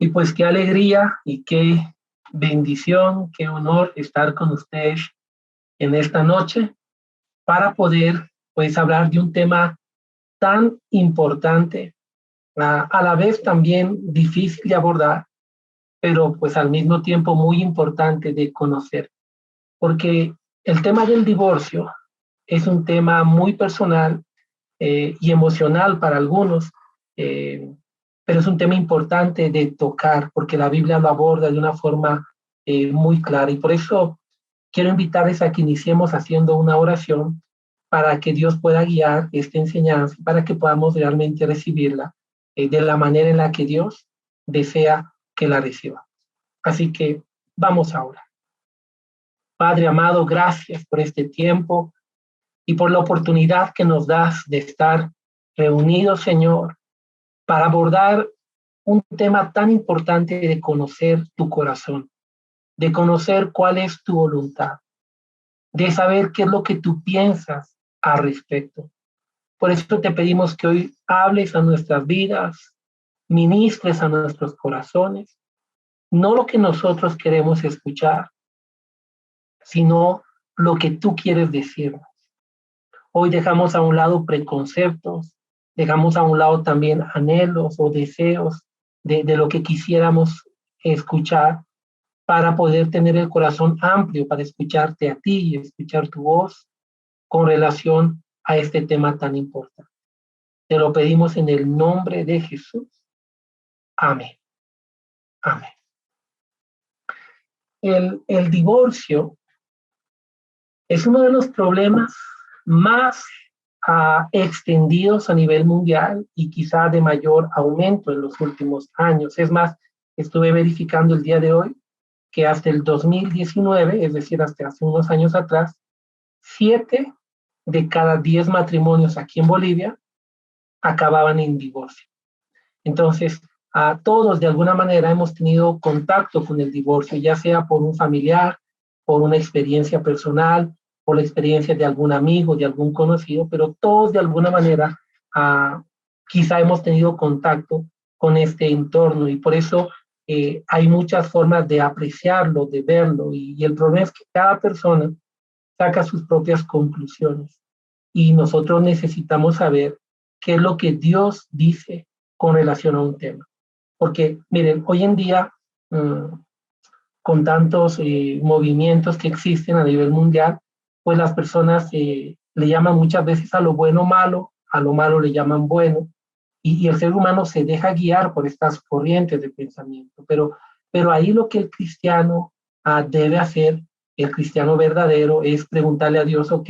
Y pues qué alegría y qué bendición, qué honor estar con ustedes en esta noche para poder pues hablar de un tema tan importante, a la vez también difícil de abordar, pero pues al mismo tiempo muy importante de conocer, porque el tema del divorcio es un tema muy personal y emocional para algunos, eh, pero es un tema importante de tocar porque la Biblia lo aborda de una forma muy clara y por eso quiero invitarles a que iniciemos haciendo una oración para que Dios pueda guiar esta enseñanza, para que podamos realmente recibirla de la manera en la que Dios desea que la reciba. Así que vamos ahora. Padre amado, gracias por este tiempo y por la oportunidad que nos das de estar reunidos, Señor, para abordar un tema tan importante de conocer tu corazón, de conocer cuál es tu voluntad, de saber qué es lo que tú piensas al respecto. Por eso te pedimos que hoy hables a nuestras vidas, ministres a nuestros corazones, no lo que nosotros queremos escuchar, sino lo que tú quieres decirnos. Hoy dejamos a un lado preconceptos, dejamos a un lado también anhelos o deseos de lo que quisiéramos escuchar para poder tener el corazón amplio para escucharte a ti y escuchar tu voz con relación a este tema tan importante. Te lo pedimos en el nombre de Jesús. Amén. Amén. El divorcio es uno de los problemas más extendidos a nivel mundial y quizá de mayor aumento en los últimos años. Es más, estuve verificando el día de hoy que hasta el 2019, es decir, hasta hace unos años atrás, 7 de cada 10 matrimonios aquí en Bolivia acababan en divorcio. Entonces, a todos de alguna manera hemos tenido contacto con el divorcio, ya sea por un familiar, por una experiencia personal, por la experiencia de algún amigo, de algún conocido, pero todos de alguna manera quizá hemos tenido contacto con este entorno y por eso hay muchas formas de apreciarlo, de verlo y el problema es que cada persona saca sus propias conclusiones y nosotros necesitamos saber qué es lo que Dios dice con relación a un tema. Porque, miren, hoy en día, con tantos movimientos que existen a nivel mundial, pues las personas le llaman muchas veces a lo bueno malo, a lo malo le llaman bueno, y el ser humano se deja guiar por estas corrientes de pensamiento. Pero ahí lo que el cristiano debe hacer, el cristiano verdadero, es preguntarle a Dios, ok,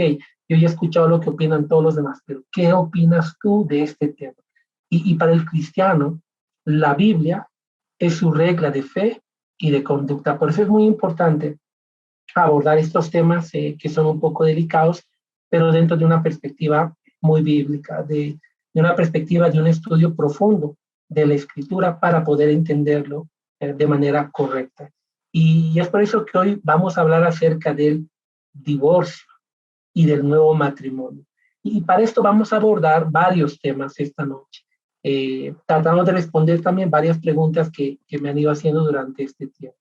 yo ya he escuchado lo que opinan todos los demás, pero ¿qué opinas tú de este tema? Y para el cristiano, la Biblia es su regla de fe y de conducta. Por eso es muy importante abordar estos temas que son un poco delicados, pero dentro de una perspectiva muy bíblica, de una perspectiva de un estudio profundo de la escritura para poder entenderlo de manera correcta. Y es por eso que hoy vamos a hablar acerca del divorcio y del nuevo matrimonio. Y para esto vamos a abordar varios temas esta noche. Tratamos de responder también varias preguntas que me han ido haciendo durante este tiempo.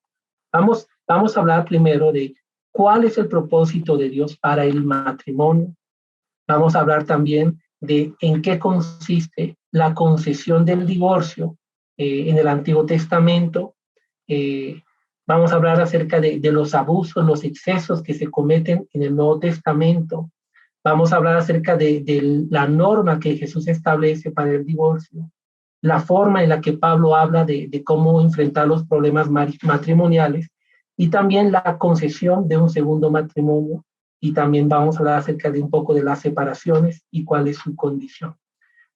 Vamos a hablar primero de cuál es el propósito de Dios para el matrimonio. Vamos a hablar también de en qué consiste la concesión del divorcio en el Antiguo Testamento. Vamos a hablar acerca de los abusos, los excesos que se cometen en el Nuevo Testamento. Vamos a hablar acerca de la norma que Jesús establece para el divorcio, la forma en la que Pablo habla de cómo enfrentar los problemas matrimoniales y también la concesión de un segundo matrimonio. Y también vamos a hablar acerca de un poco de las separaciones y cuál es su condición.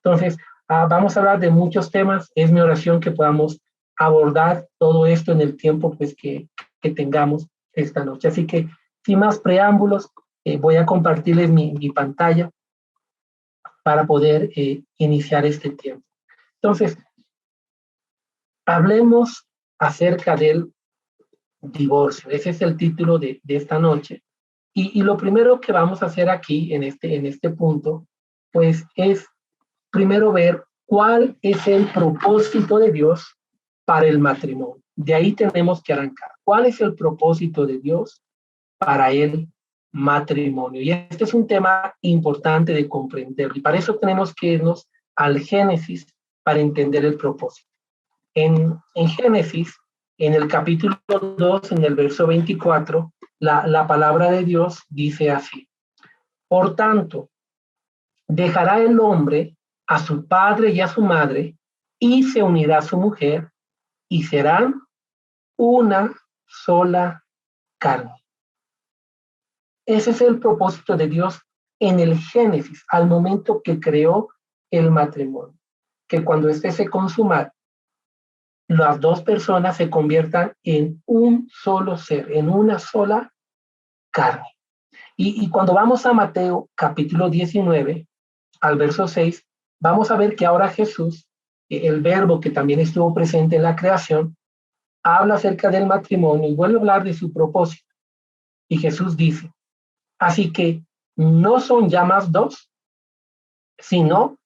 Entonces, vamos a hablar de muchos temas. Es mi oración que podamos abordar todo esto en el tiempo pues, que tengamos esta noche. Así que, sin más preámbulos, voy a compartirles mi pantalla para poder iniciar este tiempo. Entonces, hablemos acerca del divorcio. Ese es el título de esta noche. Y lo primero que vamos a hacer aquí, en este punto, pues es primero ver cuál es el propósito de Dios para el matrimonio. De ahí tenemos que arrancar. ¿Cuál es el propósito de Dios para el matrimonio? Y este es un tema importante de comprender. Y para eso tenemos que irnos al Génesis para entender el propósito. En Génesis, en el capítulo 2, en el verso 24, la palabra de Dios dice así: por tanto, dejará el hombre a su padre y a su madre, y se unirá a su mujer, y serán una sola carne. Ese es el propósito de Dios en el Génesis, al momento que creó el matrimonio, que cuando éste se consumara, las dos personas se conviertan en un solo ser, en una sola carne. Y cuando vamos a Mateo capítulo 19, al verso 6, vamos a ver que ahora Jesús, el verbo que también estuvo presente en la creación, habla acerca del matrimonio y vuelve a hablar de su propósito. Y Jesús dice: así que no son ya más dos, sino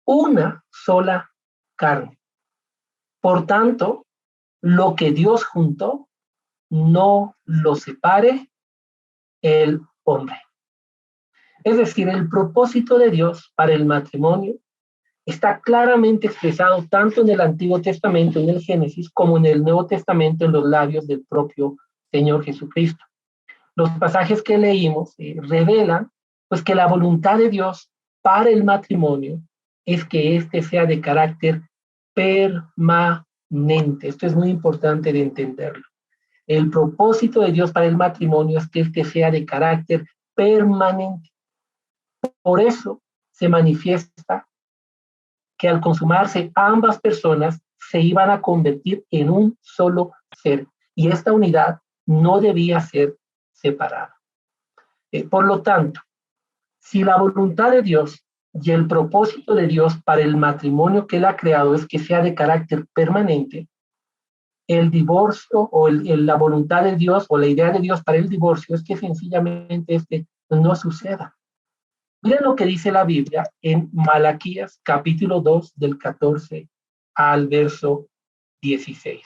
una sola carne. Por tanto, lo que Dios juntó, no lo separe el hombre. Es decir, el propósito de Dios para el matrimonio está claramente expresado tanto en el Antiguo Testamento, en el Génesis, como en el Nuevo Testamento, en los labios del propio Señor Jesucristo. Los pasajes que leímos revelan pues que la voluntad de Dios para el matrimonio es que éste sea de carácter permanente. Esto es muy importante de entenderlo. El propósito de Dios para el matrimonio es que éste sea de carácter permanente. Por eso se manifiesta que al consumarse ambas personas se iban a convertir en un solo ser, y esta unidad no debía ser separada. Por lo tanto, si la voluntad de Dios y el propósito de Dios para el matrimonio que él ha creado es que sea de carácter permanente, el divorcio o la voluntad de Dios o la idea de Dios para el divorcio es que sencillamente no suceda. Miren lo que dice la Biblia en Malaquías capítulo 2 del 14 al verso 16.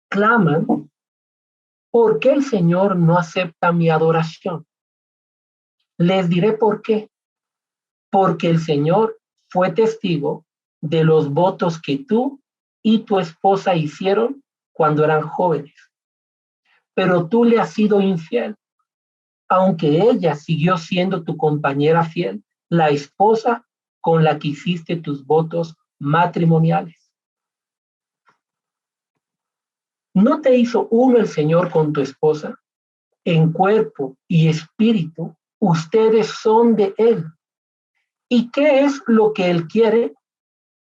Claman: ¿por qué el Señor no acepta mi adoración? Les diré por qué. Porque el Señor fue testigo de los votos que tú y tu esposa hicieron cuando eran jóvenes. Pero tú le has sido infiel, aunque ella siguió siendo tu compañera fiel, la esposa con la que hiciste tus votos matrimoniales. ¿No te hizo uno el Señor con tu esposa? En cuerpo y espíritu, ustedes son de Él. ¿Y qué es lo que Él quiere?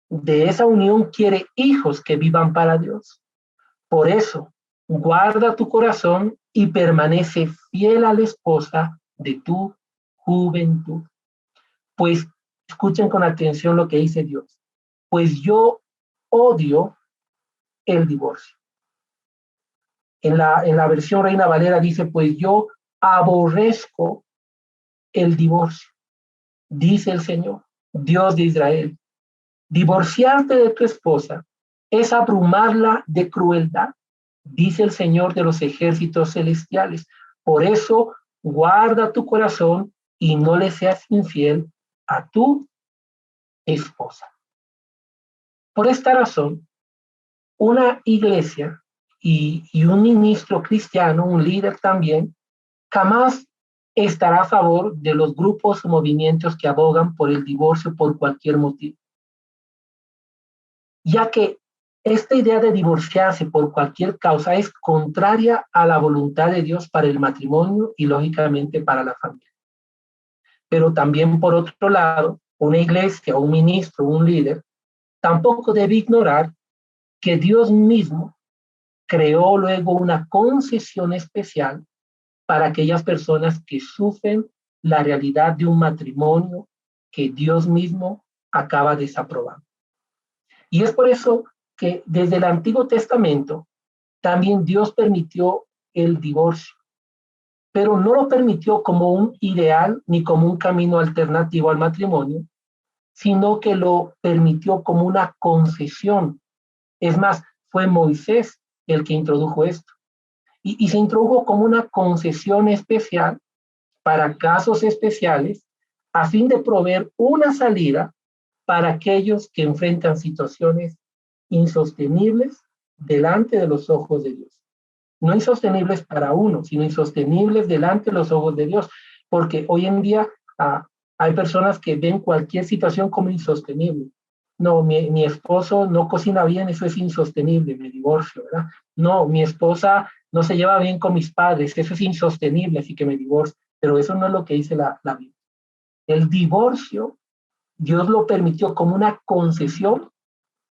De esa unión quiere hijos que vivan para Dios. Por eso, guarda tu corazón y permanece fiel a la esposa de tu juventud. Pues escuchen con atención lo que dice Dios. Pues yo odio el divorcio. En la versión Reina Valera dice: pues yo aborrezco el divorcio, dice el Señor, Dios de Israel. Divorciarte de tu esposa es abrumarla de crueldad, dice el Señor de los ejércitos celestiales. Por eso, guarda tu corazón y no le seas infiel a tu esposa. Por esta razón, una iglesia y un ministro cristiano, un líder también, jamás estará a favor de los grupos o movimientos que abogan por el divorcio por cualquier motivo, ya que esta idea de divorciarse por cualquier causa es contraria a la voluntad de Dios para el matrimonio y lógicamente para la familia. Pero también, por otro lado, una iglesia, un ministro, un líder, tampoco debe ignorar que Dios mismo creó luego una concesión especial para aquellas personas que sufren la realidad de un matrimonio que Dios mismo acaba desaprobando. Y es por eso que desde el Antiguo Testamento también Dios permitió el divorcio, pero no lo permitió como un ideal ni como un camino alternativo al matrimonio, sino que lo permitió como una concesión. Es más, fue Moisés el que introdujo esto. Y se introdujo como una concesión especial para casos especiales a fin de proveer una salida para aquellos que enfrentan situaciones insostenibles delante de los ojos de Dios. No insostenibles para uno, sino insostenibles delante de los ojos de Dios, porque hoy en día hay personas que ven cualquier situación como insostenible. No, mi esposo no cocina bien, eso es insostenible, me divorcio, ¿verdad? No, mi esposa no se lleva bien con mis padres, eso es insostenible, así que me divorcio. Pero eso no es lo que dice la Biblia. El divorcio, Dios lo permitió como una concesión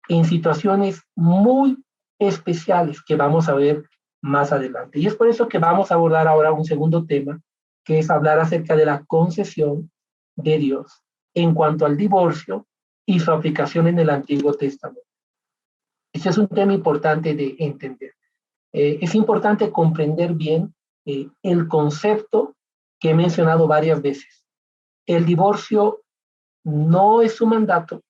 en situaciones muy especiales que vamos a ver más adelante. Y es por eso que vamos a abordar ahora un segundo tema, que es hablar acerca de la concesión de Dios en cuanto al divorcio y su aplicación en el Antiguo Testamento. Este es un tema importante de entender. Es importante comprender bien el concepto que he mencionado varias veces. El divorcio no es un mandato,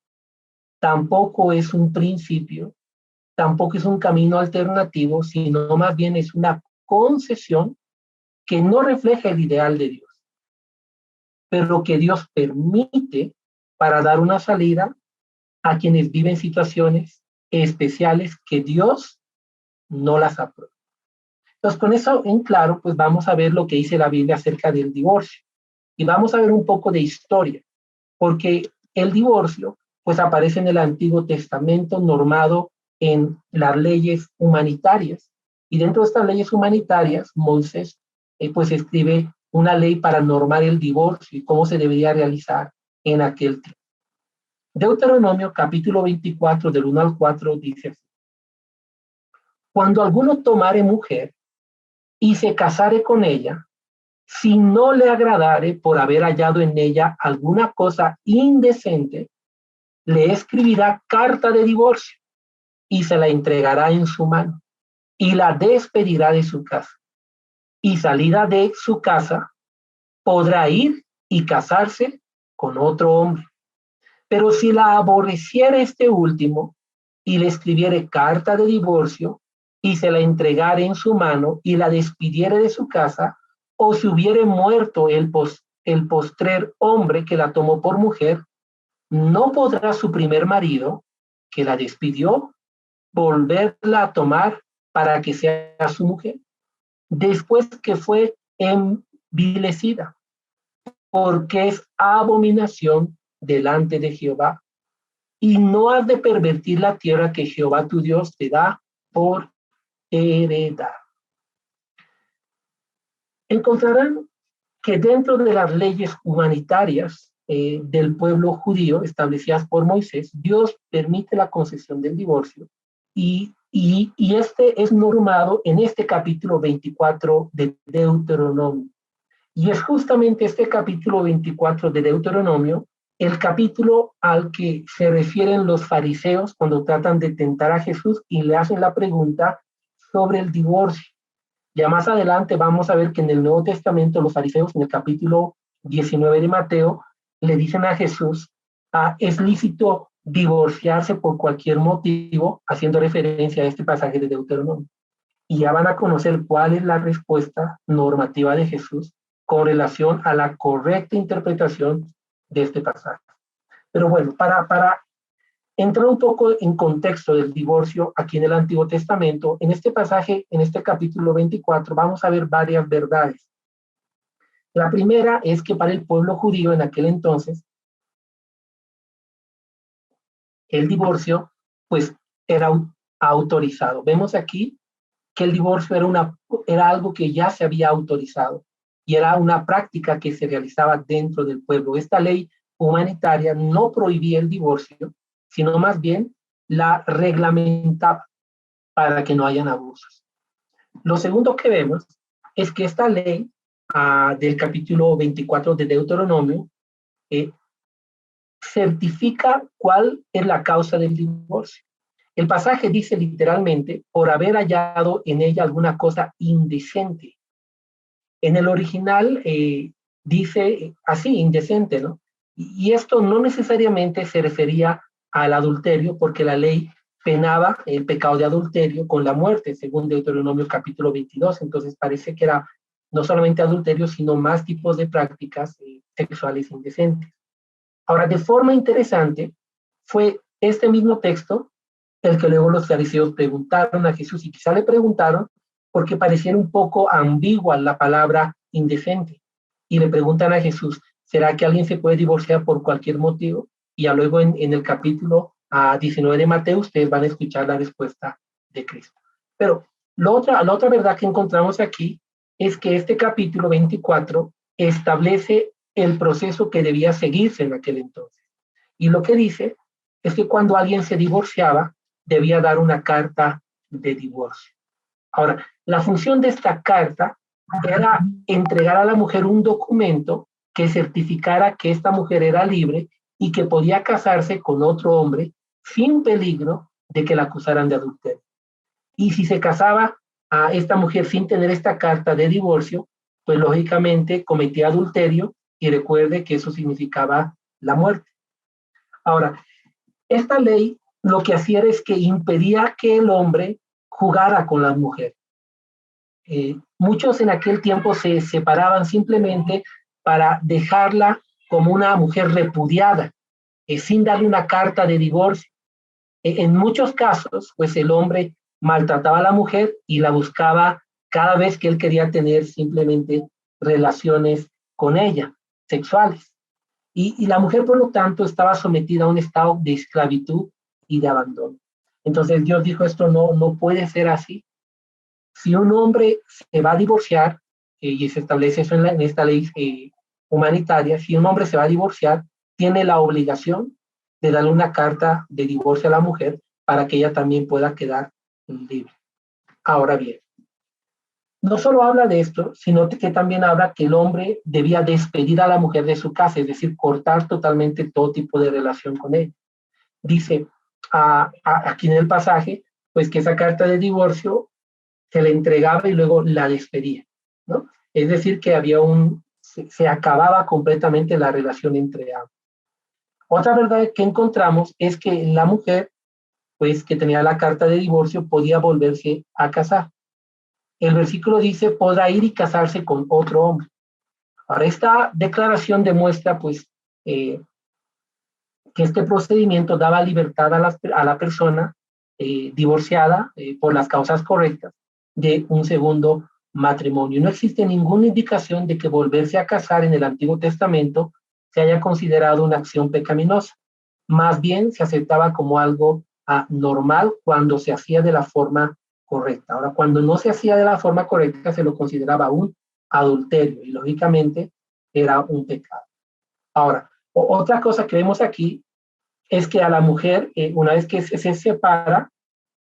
tampoco es un principio, tampoco es un camino alternativo, sino más bien es una concesión que no refleja el ideal de Dios, pero que Dios permite para dar una salida a quienes viven situaciones especiales que Dios no las aprueba. Entonces, con eso en claro, pues vamos a ver lo que dice la Biblia acerca del divorcio. Y vamos a ver un poco de historia, porque el divorcio, pues aparece en el Antiguo Testamento normado en las leyes humanitarias. Y dentro de estas leyes humanitarias, Moisés, pues escribe una ley para normar el divorcio y cómo se debería realizar en aquel tiempo. Deuteronomio capítulo 24 del 1 al 4 dice así: cuando alguno tomare mujer y se casare con ella, si no le agradare por haber hallado en ella alguna cosa indecente, le escribirá carta de divorcio y se la entregará en su mano y la despedirá de su casa. Y salida de su casa, podrá ir y casarse con otro hombre. Pero si la aborreciera este último y le escribiere carta de divorcio y se la entregare en su mano y la despidiere de su casa, o si hubiere muerto el postrer hombre que la tomó por mujer, no podrá su primer marido, que la despidió, volverla a tomar para que sea su mujer, después que fue envilecida, porque es abominación delante de Jehová. Y no has de pervertir la tierra que Jehová tu Dios te da por heredad. Encontrarán que dentro de las leyes humanitarias del pueblo judío establecidas por Moisés, Dios permite la concesión del divorcio y este es normado en este capítulo 24 de Deuteronomio. Y es justamente este capítulo 24 de Deuteronomio el capítulo al que se refieren los fariseos cuando tratan de tentar a Jesús y le hacen la pregunta sobre el divorcio. Ya más adelante vamos a ver que en el Nuevo Testamento los fariseos, en el capítulo 19 de Mateo, le dicen a Jesús, es lícito divorciarse por cualquier motivo, haciendo referencia a este pasaje de Deuteronomio. Y ya van a conocer cuál es la respuesta normativa de Jesús con relación a la correcta interpretación de este pasaje. Pero bueno, para entrar un poco en contexto del divorcio aquí en el Antiguo Testamento, en este pasaje, en este capítulo 24, vamos a ver varias verdades. La primera es que para el pueblo judío en aquel entonces, el divorcio, pues, era autorizado. Vemos aquí que el divorcio era algo que ya se había autorizado y era una práctica que se realizaba dentro del pueblo. Esta ley humanitaria no prohibía el divorcio, sino más bien la reglamentaba para que no hayan abusos. Lo segundo que vemos es que esta ley del capítulo 24 de Deuteronomio certifica cuál es la causa del divorcio. El pasaje dice literalmente, por haber hallado en ella alguna cosa indecente. En el original dice así, indecente, ¿no? Y esto no necesariamente se refería al adulterio, porque la ley penaba el pecado de adulterio con la muerte, según Deuteronomio capítulo 22. Entonces parece que era no solamente adulterio, sino más tipos de prácticas sexuales indecentes. Ahora, de forma interesante, fue este mismo texto el que luego los fariseos preguntaron a Jesús, y quizá le preguntaron porque pareciera un poco ambigua la palabra indecente. Y le preguntan a Jesús, ¿será que alguien se puede divorciar por cualquier motivo? Y ya luego en el capítulo 19 de Mateo, ustedes van a escuchar la respuesta de Cristo. Pero la otra verdad que encontramos aquí es que este capítulo 24 establece el proceso que debía seguirse en aquel entonces. Y lo que dice es que cuando alguien se divorciaba, debía dar una carta de divorcio. Ahora, la función de esta carta era entregar a la mujer un documento que certificara que esta mujer era libre y que podía casarse con otro hombre sin peligro de que la acusaran de adulterio. Y si se casaba a esta mujer sin tener esta carta de divorcio, pues lógicamente cometía adulterio, y recuerde que eso significaba la muerte. Ahora, esta ley lo que hacía es que impedía que el hombre jugara con la mujer. Muchos en aquel tiempo se separaban simplemente para dejarla como una mujer repudiada, sin darle una carta de divorcio. En muchos casos, pues el hombre maltrataba a la mujer y la buscaba cada vez que él quería tener simplemente relaciones con ella, sexuales. Y la mujer, por lo tanto, estaba sometida a un estado de esclavitud y de abandono. Entonces Dios dijo, esto no puede ser así. Si un hombre se va a divorciar, y se establece eso en esta ley humanitaria, si un hombre se va a divorciar, tiene la obligación de darle una carta de divorcio a la mujer para que ella también pueda quedar libre. Ahora bien, no solo habla de esto, sino que también habla que el hombre debía despedir a la mujer de su casa, es decir, cortar totalmente todo tipo de relación con ella. Dice aquí en el pasaje, pues que esa carta de divorcio se le entregaba y luego la despedía, ¿no? Es decir, que se acababa completamente la relación entre ambos. Otra verdad que encontramos es que la mujer, pues que tenía la carta de divorcio, podía volverse a casar. El versículo dice, podrá ir y casarse con otro hombre. Ahora, esta declaración demuestra, pues, que este procedimiento daba libertad a la persona divorciada por las causas correctas de un segundo matrimonio. No existe ninguna indicación de que volverse a casar en el Antiguo Testamento se haya considerado una acción pecaminosa. Más bien se aceptaba como algo normal cuando se hacía de la forma correcta. Ahora, cuando no se hacía de la forma correcta, se lo consideraba un adulterio y lógicamente era un pecado. Ahora, otra cosa que vemos aquí es que a la mujer, una vez que se separa,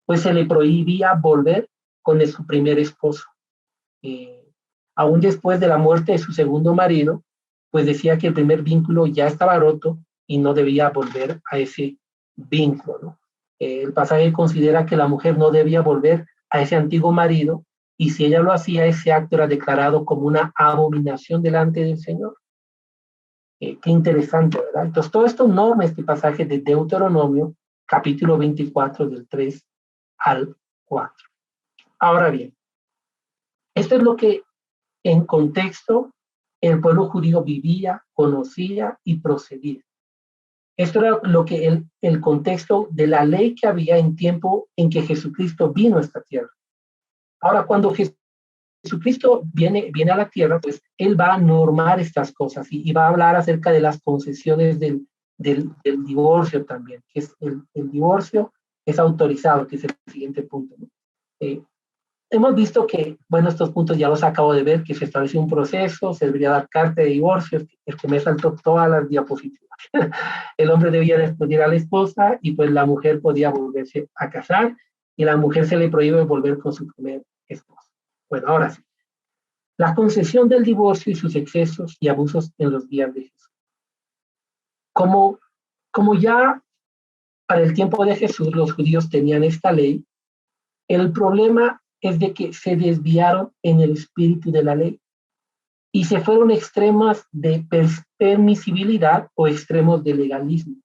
pues se le prohibía volver con su primer esposo. Aún después de la muerte de su segundo marido, pues decía que el primer vínculo ya estaba roto y no debía volver a ese vínculo, ¿no? El pasaje considera que la mujer no debía volver a ese antiguo marido, y si ella lo hacía, ese acto era declarado como una abominación delante del Señor. Qué interesante, ¿verdad? Entonces, todo esto norma este pasaje de Deuteronomio, capítulo 24, del 3 al 4. Ahora bien, esto es lo que en contexto el pueblo judío vivía, conocía y procedía. Esto era lo que el contexto de la ley que había en tiempo en que Jesucristo vino a esta tierra. Ahora, cuando Jesucristo viene a la tierra, pues Él va a normar estas cosas y va a hablar acerca de las concesiones del divorcio también, que es el divorcio es autorizado, que es el siguiente punto, ¿no? Hemos visto que, bueno, estos puntos ya los acabo de ver, que se estableció un proceso, se debería dar carta de divorcio, el que me saltó todas las diapositivas. El hombre debía despedir a la esposa y pues la mujer podía volverse a casar, y la mujer se le prohíbe volver con su primer esposo. Bueno, ahora sí. La concesión del divorcio y sus excesos y abusos en los días de Jesús. Como ya para el tiempo de Jesús los judíos tenían esta ley, el problema es de que se desviaron en el espíritu de la ley y se fueron extremas de permisibilidad o extremos de legalismo.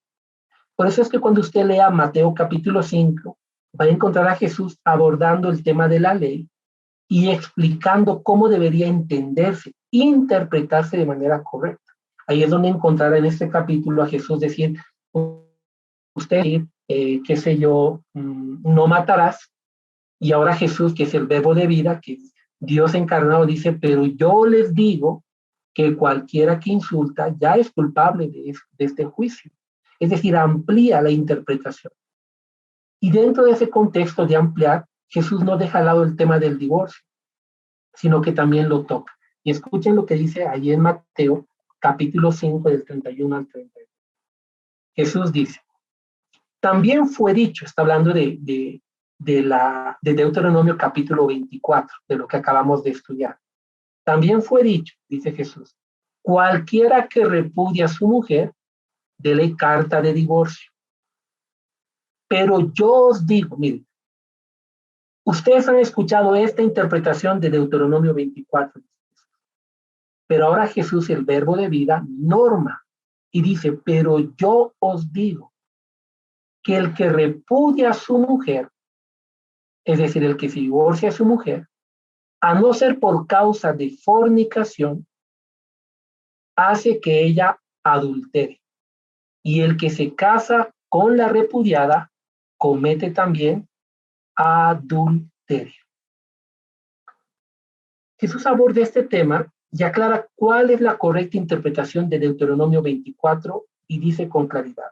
Por eso es que cuando usted lea Mateo capítulo 5, va a encontrar a Jesús abordando el tema de la ley y explicando cómo debería entenderse, interpretarse de manera correcta. Ahí es donde encontrará en este capítulo a Jesús decir, usted, qué sé yo, no matarás. Y ahora Jesús, que es el verbo de vida, que es Dios encarnado, dice, pero yo les digo que cualquiera que insulta ya es culpable de este juicio. Es decir, amplía la interpretación. Y dentro de ese contexto de ampliar, Jesús no deja al lado el tema del divorcio, sino que también lo toca. Y escuchen lo que dice ahí en Mateo, capítulo 5, del 31 al 32. Jesús dice, también fue dicho, está hablando de Deuteronomio capítulo 24, de lo que acabamos de estudiar. También fue dicho, dice Jesús, cualquiera que repudia a su mujer, dele carta de divorcio. Pero yo os digo, miren, ustedes han escuchado esta interpretación de Deuteronomio 24, pero ahora Jesús, el verbo de vida, norma y dice, pero yo os digo que el que repudia a su mujer, es decir, el que se divorcia a su mujer, a no ser por causa de fornicación, hace que ella adultere. Y el que se casa con la repudiada comete también adulterio. Jesús aborda este tema y aclara cuál es la correcta interpretación de Deuteronomio 24 y dice con claridad.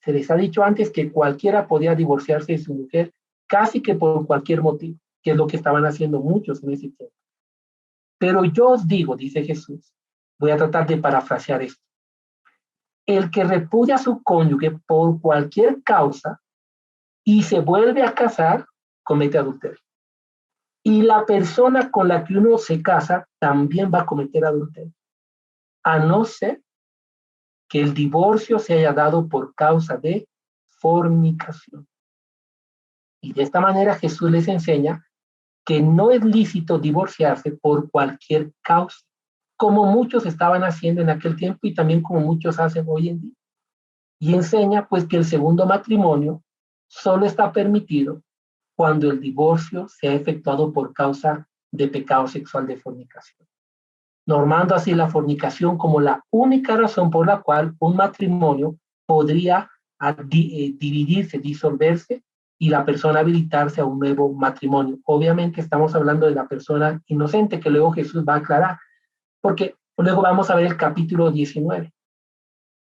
Se les ha dicho antes que cualquiera podía divorciarse de su mujer casi que por cualquier motivo, que es lo que estaban haciendo muchos en ese tiempo. Pero yo os digo, dice Jesús, voy a tratar de parafrasear esto. El que repudia a su cónyuge por cualquier causa y se vuelve a casar, comete adulterio. Y la persona con la que uno se casa también va a cometer adulterio, a no ser que el divorcio se haya dado por causa de fornicación. Y de esta manera Jesús les enseña que no es lícito divorciarse por cualquier causa, como muchos estaban haciendo en aquel tiempo y también como muchos hacen hoy en día. Y enseña pues que el segundo matrimonio solo está permitido cuando el divorcio se ha efectuado por causa de pecado sexual de fornicación, normando así la fornicación como la única razón por la cual un matrimonio podría dividirse, disolverse y la persona habilitarse a un nuevo matrimonio. Obviamente estamos hablando de la persona inocente, que luego Jesús va a aclarar, porque luego vamos a ver el capítulo 19.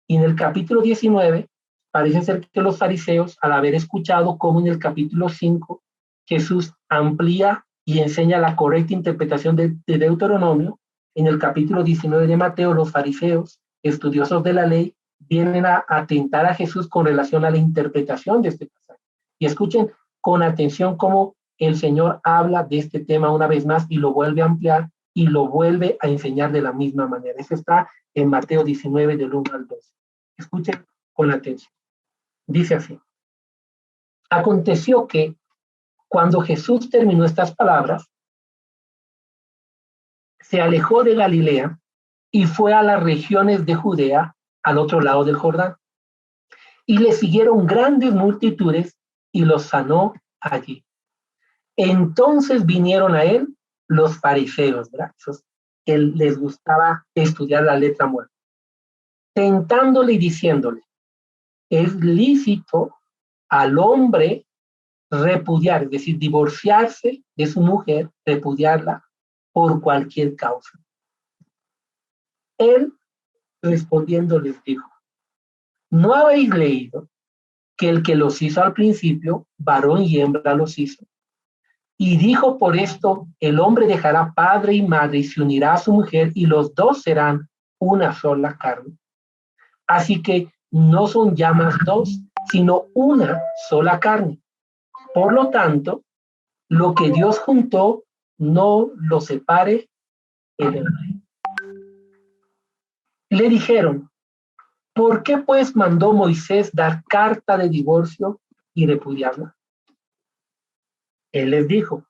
Y en el capítulo 19 parece ser que los fariseos, al haber escuchado cómo en el capítulo 5 Jesús amplía y enseña la correcta interpretación de Deuteronomio, en el capítulo 19 de Mateo, los fariseos, estudiosos de la ley, vienen a atentar a Jesús con relación a la interpretación de este pasaje. Y escuchen con atención cómo el Señor habla de este tema una vez más y lo vuelve a ampliar y lo vuelve a enseñar de la misma manera. Eso está en Mateo 19, del 1 al 12. Escuchen con atención. Dice así. Aconteció que cuando Jesús terminó estas palabras, se alejó de Galilea y fue a las regiones de Judea, al otro lado del Jordán. Y le siguieron grandes multitudes y los sanó allí. Entonces vinieron a él los fariseos, ¿verdad? Esos que les gustaba estudiar la letra muerta, tentándole y diciéndole, es lícito al hombre repudiar, es decir, divorciarse de su mujer, repudiarla por cualquier causa. Él respondiendo les dijo, ¿no habéis leído que el que los hizo al principio, varón y hembra los hizo? Y dijo por esto, el hombre dejará padre y madre y se unirá a su mujer y los dos serán una sola carne. Así que no son ya más dos, sino una sola carne. Por lo tanto, lo que Dios juntó, no lo separe el hombre. Le dijeron, ¿por qué pues mandó Moisés dar carta de divorcio y repudiarla? Él les dijo,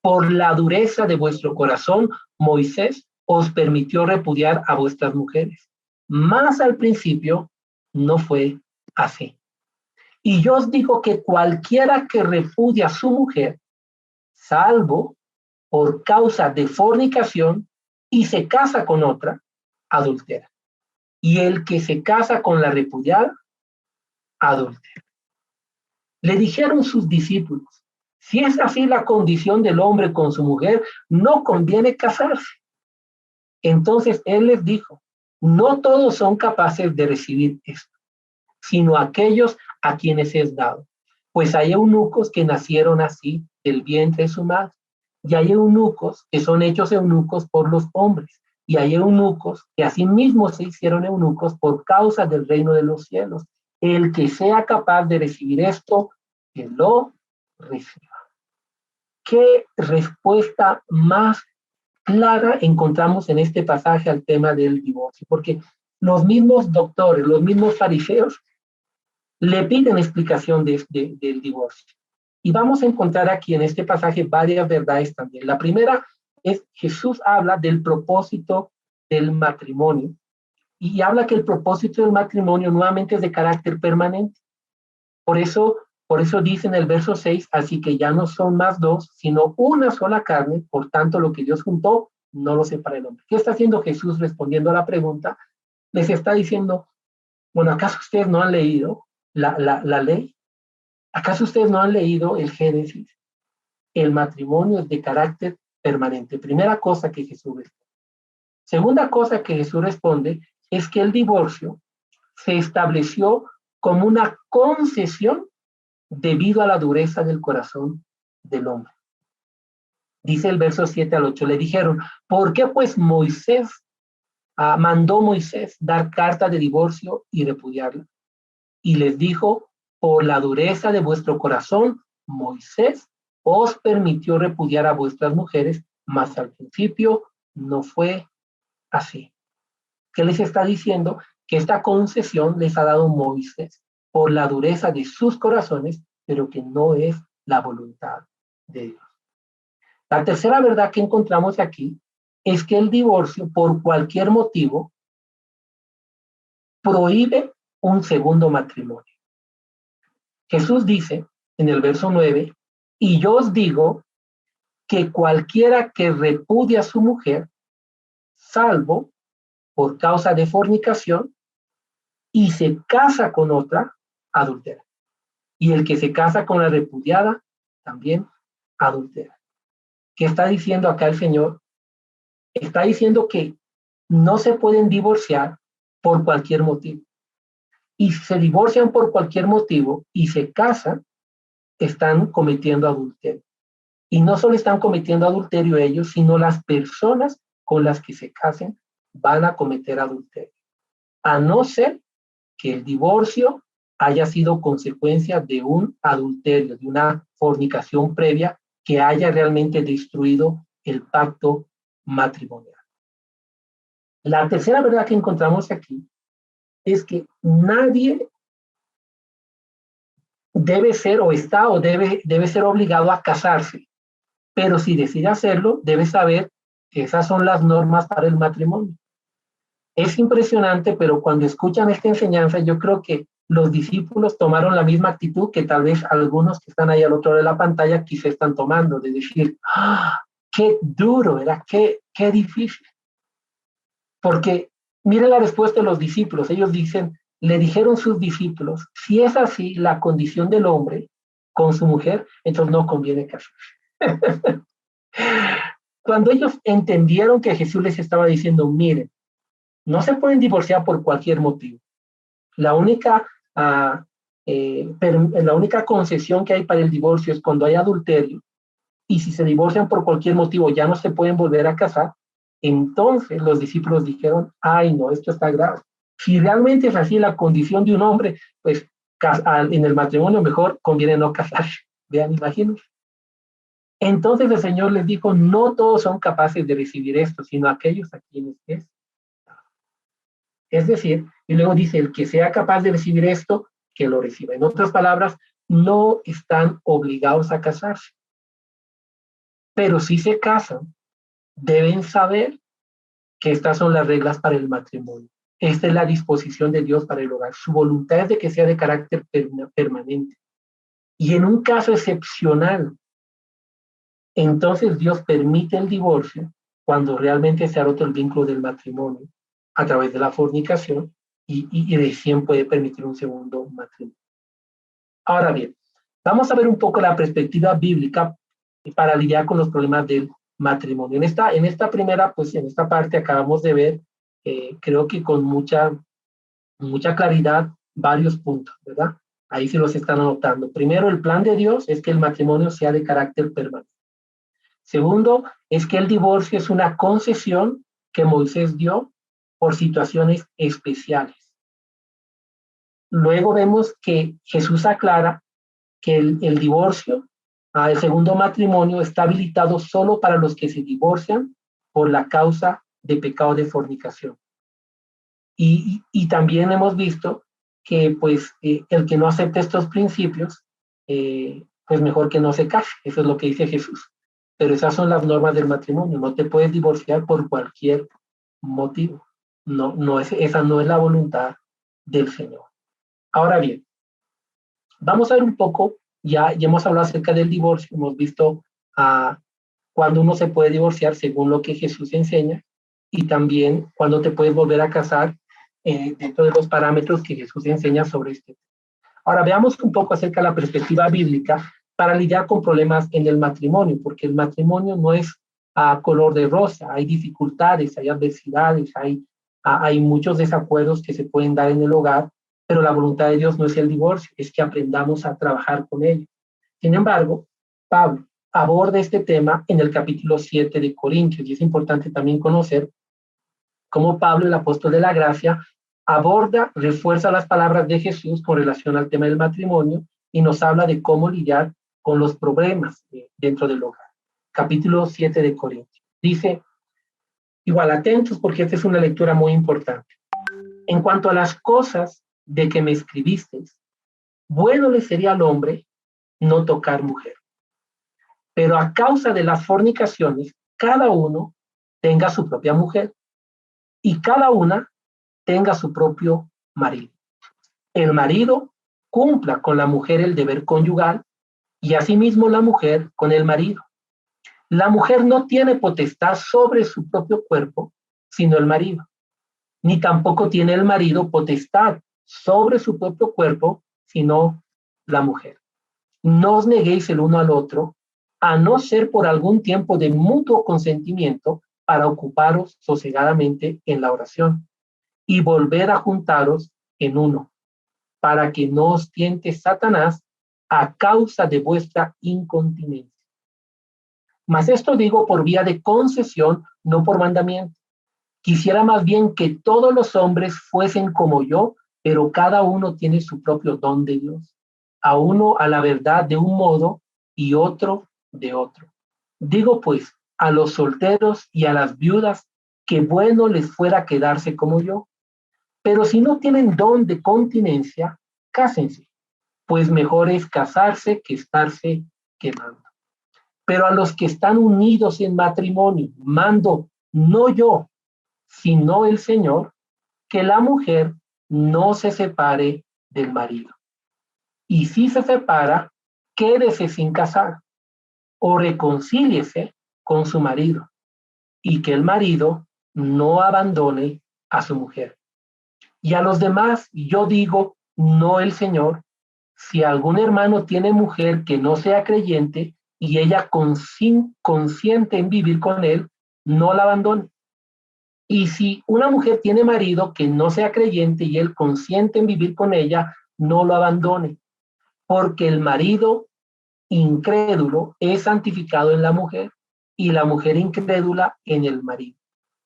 por la dureza de vuestro corazón, Moisés os permitió repudiar a vuestras mujeres. mas al principio no fue así. Y yo os digo que cualquiera que repudia a su mujer, salvo por causa de fornicación, y se casa con otra, adultera. Y el que se casa con la repudiada, adultera. Le dijeron sus discípulos, si es así la condición del hombre con su mujer, no conviene casarse. Entonces él les dijo, no todos son capaces de recibir esto, sino aquellos a quienes es dado. Pues hay eunucos que nacieron así del vientre de su madre, y hay eunucos que son hechos eunucos por los hombres, y hay eunucos que asimismo se hicieron eunucos por causa del reino de los cielos. El que sea capaz de recibir esto, que lo reciba. ¿Qué respuesta más clara encontramos en este pasaje al tema del divorcio? Porque los mismos doctores, los mismos fariseos, le piden explicación del divorcio. Y vamos a encontrar aquí en este pasaje varias verdades también. La primera es Jesús habla del propósito del matrimonio y habla que el propósito del matrimonio nuevamente es de carácter permanente. Por eso dice en el verso 6, así que ya no son más dos, sino una sola carne, por tanto lo que Dios juntó, no lo separa el hombre. ¿Qué está haciendo Jesús respondiendo a la pregunta? Les está diciendo, bueno, ¿acaso ustedes no han leído la ley? ¿Acaso ustedes no han leído el Génesis? El matrimonio es de carácter permanente. Primera cosa que Jesús responde. Segunda cosa que Jesús responde es que el divorcio se estableció como una concesión debido a la dureza del corazón del hombre. Dice el verso 7 al 8, le dijeron, ¿por qué pues mandó Moisés dar carta de divorcio y repudiarla? Y les dijo, por la dureza de vuestro corazón, Moisés os permitió repudiar a vuestras mujeres, mas al principio no fue así. ¿Qué les está diciendo? Que esta concesión les ha dado Moisés por la dureza de sus corazones, pero que no es la voluntad de Dios. La tercera verdad que encontramos aquí es que el divorcio, por cualquier motivo, prohíbe un segundo matrimonio. Jesús dice en el verso 9, y yo os digo que cualquiera que repudia a su mujer, salvo por causa de fornicación, y se casa con otra, adultera. Y el que se casa con la repudiada, también adultera. ¿Qué está diciendo acá el Señor? Está diciendo que no se pueden divorciar por cualquier motivo. Y si se divorcian por cualquier motivo y se casan, están cometiendo adulterio. Y no solo están cometiendo adulterio ellos, sino las personas con las que se casen van a cometer adulterio. A no ser que el divorcio haya sido consecuencia de un adulterio, de una fornicación previa que haya realmente destruido el pacto matrimonial. La tercera verdad que encontramos aquí es que nadie debe ser o debe ser obligado a casarse, pero si decide hacerlo, debe saber que esas son las normas para el matrimonio. Es impresionante, pero cuando escuchan esta enseñanza, yo creo que los discípulos tomaron la misma actitud que tal vez algunos que están ahí al otro lado de la pantalla quizá están tomando, de decir, ¡ah, qué duro era, qué difícil! Porque miren la respuesta de los discípulos, ellos dicen, le dijeron sus discípulos, si es así la condición del hombre con su mujer, entonces no conviene casarse. Cuando ellos entendieron que Jesús les estaba diciendo, miren, no se pueden divorciar por cualquier motivo. La única concesión que hay para el divorcio es cuando hay adulterio, y si se divorcian por cualquier motivo ya no se pueden volver a casar. Entonces los discípulos dijeron, ay no, esto está grave. Si realmente es así la condición de un hombre, pues en el matrimonio mejor conviene no casarse. Vean, imagínense. Entonces el Señor les dijo, no todos son capaces de recibir esto, sino aquellos a quienes es. Es decir, y luego dice, el que sea capaz de recibir esto, que lo reciba. En otras palabras, no están obligados a casarse. Pero si se casan, deben saber que estas son las reglas para el matrimonio. Esta es la disposición de Dios para el hogar. Su voluntad es de que sea de carácter permanente. Y en un caso excepcional, entonces Dios permite el divorcio cuando realmente se ha roto el vínculo del matrimonio a través de la fornicación y recién puede permitir un segundo matrimonio. Ahora bien, vamos a ver un poco la perspectiva bíblica para lidiar con los problemas del matrimonio. En esta primera, pues en esta parte acabamos de ver, creo que con mucha claridad, varios puntos, ¿verdad? Ahí se los están anotando. Primero, el plan de Dios es que el matrimonio sea de carácter permanente. Segundo, es que el divorcio es una concesión que Moisés dio por situaciones especiales. Luego vemos que Jesús aclara que el divorcio, el segundo matrimonio, está habilitado solo para los que se divorcian por la causa de pecado de fornicación. Y también hemos visto que pues el que no acepte estos principios, pues mejor que no se case. Eso es lo que dice Jesús. Pero esas son las normas del matrimonio. No te puedes divorciar por cualquier motivo. Esa no es la voluntad del Señor. Ahora bien, vamos a ver un poco, ya hemos hablado acerca del divorcio, hemos visto cuando uno se puede divorciar según lo que Jesús enseña y también cuando te puedes volver a casar dentro de los parámetros que Jesús enseña sobre este. Ahora veamos un poco acerca de la perspectiva bíblica para lidiar con problemas en el matrimonio, porque el matrimonio no es a color de rosa, hay dificultades, hay adversidades, hay muchos desacuerdos que se pueden dar en el hogar, pero la voluntad de Dios no es el divorcio, es que aprendamos a trabajar con ello. Sin embargo, Pablo aborda este tema en el capítulo 7 de Corintios, y es importante también conocer cómo Pablo, el apóstol de la gracia, refuerza las palabras de Jesús con relación al tema del matrimonio y nos habla de cómo lidiar con los problemas dentro del hogar. Capítulo 7 de Corintios. Dice, igual atentos porque esta es una lectura muy importante. En cuanto a las cosas de que me escribisteis, bueno le sería al hombre no tocar mujer. Pero a causa de las fornicaciones, cada uno tenga su propia mujer y cada una tenga su propio marido. El marido cumpla con la mujer el deber conyugal y asimismo la mujer con el marido. La mujer no tiene potestad sobre su propio cuerpo, sino el marido. Ni tampoco tiene el marido potestad sobre su propio cuerpo, sino la mujer. No os neguéis el uno al otro, a no ser por algún tiempo de mutuo consentimiento para ocuparos sosegadamente en la oración y volver a juntaros en uno, para que no os tiente Satanás a causa de vuestra incontinencia. Mas esto digo por vía de concesión, no por mandamiento. Quisiera más bien que todos los hombres fuesen como yo, pero cada uno tiene su propio don de Dios. A uno a la verdad de un modo y otro de otro. Digo pues a los solteros y a las viudas que bueno les fuera quedarse como yo. Pero si no tienen don de continencia, cásense, pues mejor es casarse que estarse quemando. Pero a los que están unidos en matrimonio, mando no yo, sino el Señor, que la mujer no se separe del marido. Y si se separa, quédese sin casar o reconcíliese con su marido y que el marido no abandone a su mujer. Y a los demás yo digo, no el Señor, si algún hermano tiene mujer que no sea creyente y ella consiente en vivir con él, no la abandone. Y si una mujer tiene marido que no sea creyente y él consiente en vivir con ella, no lo abandone, porque el marido incrédulo es santificado en la mujer y la mujer incrédula en el marido.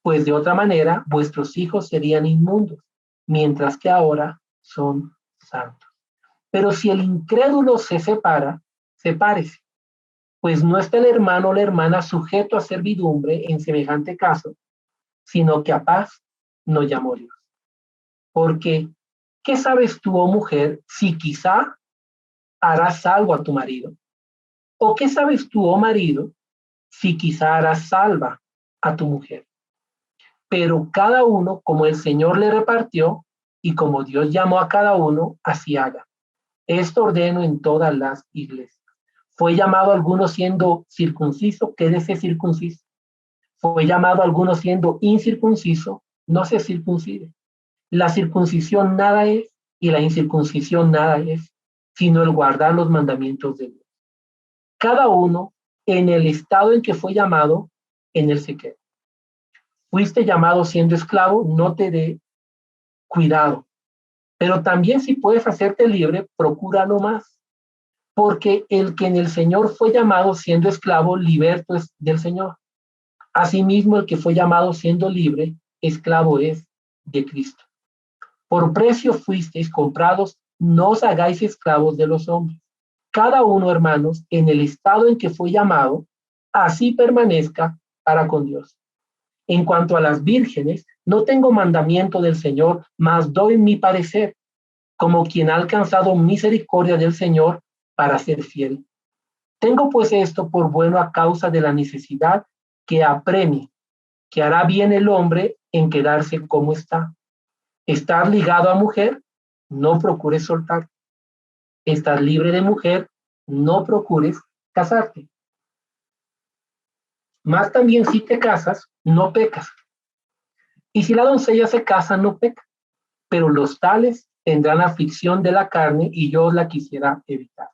Pues de otra manera, vuestros hijos serían inmundos, mientras que ahora son santos. Pero si el incrédulo se separa, sepárese, pues no está el hermano o la hermana sujeto a servidumbre en semejante caso, sino que a paz nos llamó Dios. Porque, ¿qué sabes tú, oh mujer, si quizá harás salvo a tu marido? ¿O qué sabes tú, oh marido, si quizá harás salva a tu mujer? pero cada uno como el Señor le repartió y como Dios llamó a cada uno, así haga. Esto ordeno en todas las iglesias. Fue llamado a algunos siendo circunciso, quédese circunciso. Fue llamado a algunos siendo incircunciso, no se circuncide. La circuncisión nada es y la incircuncisión nada es, sino el guardar los mandamientos de Dios. Cada uno en el estado en que fue llamado, en él se queda. Fuiste llamado siendo esclavo, no te dé cuidado. Pero también si puedes hacerte libre, procúralo más. Porque el que en el Señor fue llamado siendo esclavo, liberto es del Señor. Asimismo, el que fue llamado siendo libre, esclavo es de Cristo. Por precio fuisteis comprados, no os hagáis esclavos de los hombres. Cada uno, hermanos, en el estado en que fue llamado, así permanezca para con Dios. En cuanto a las vírgenes, no tengo mandamiento del Señor, mas doy mi parecer, como quien ha alcanzado misericordia del Señor para ser fiel. Tengo pues esto por bueno a causa de la necesidad que apremie, que hará bien el hombre en quedarse como está. Estar ligado a mujer, no procures soltar. Estar libre de mujer, no procures casarte. Más también si te casas, no pecas. Y si la doncella se casa, no peca. Pero los tales tendrán aflicción de la carne y yo la quisiera evitar.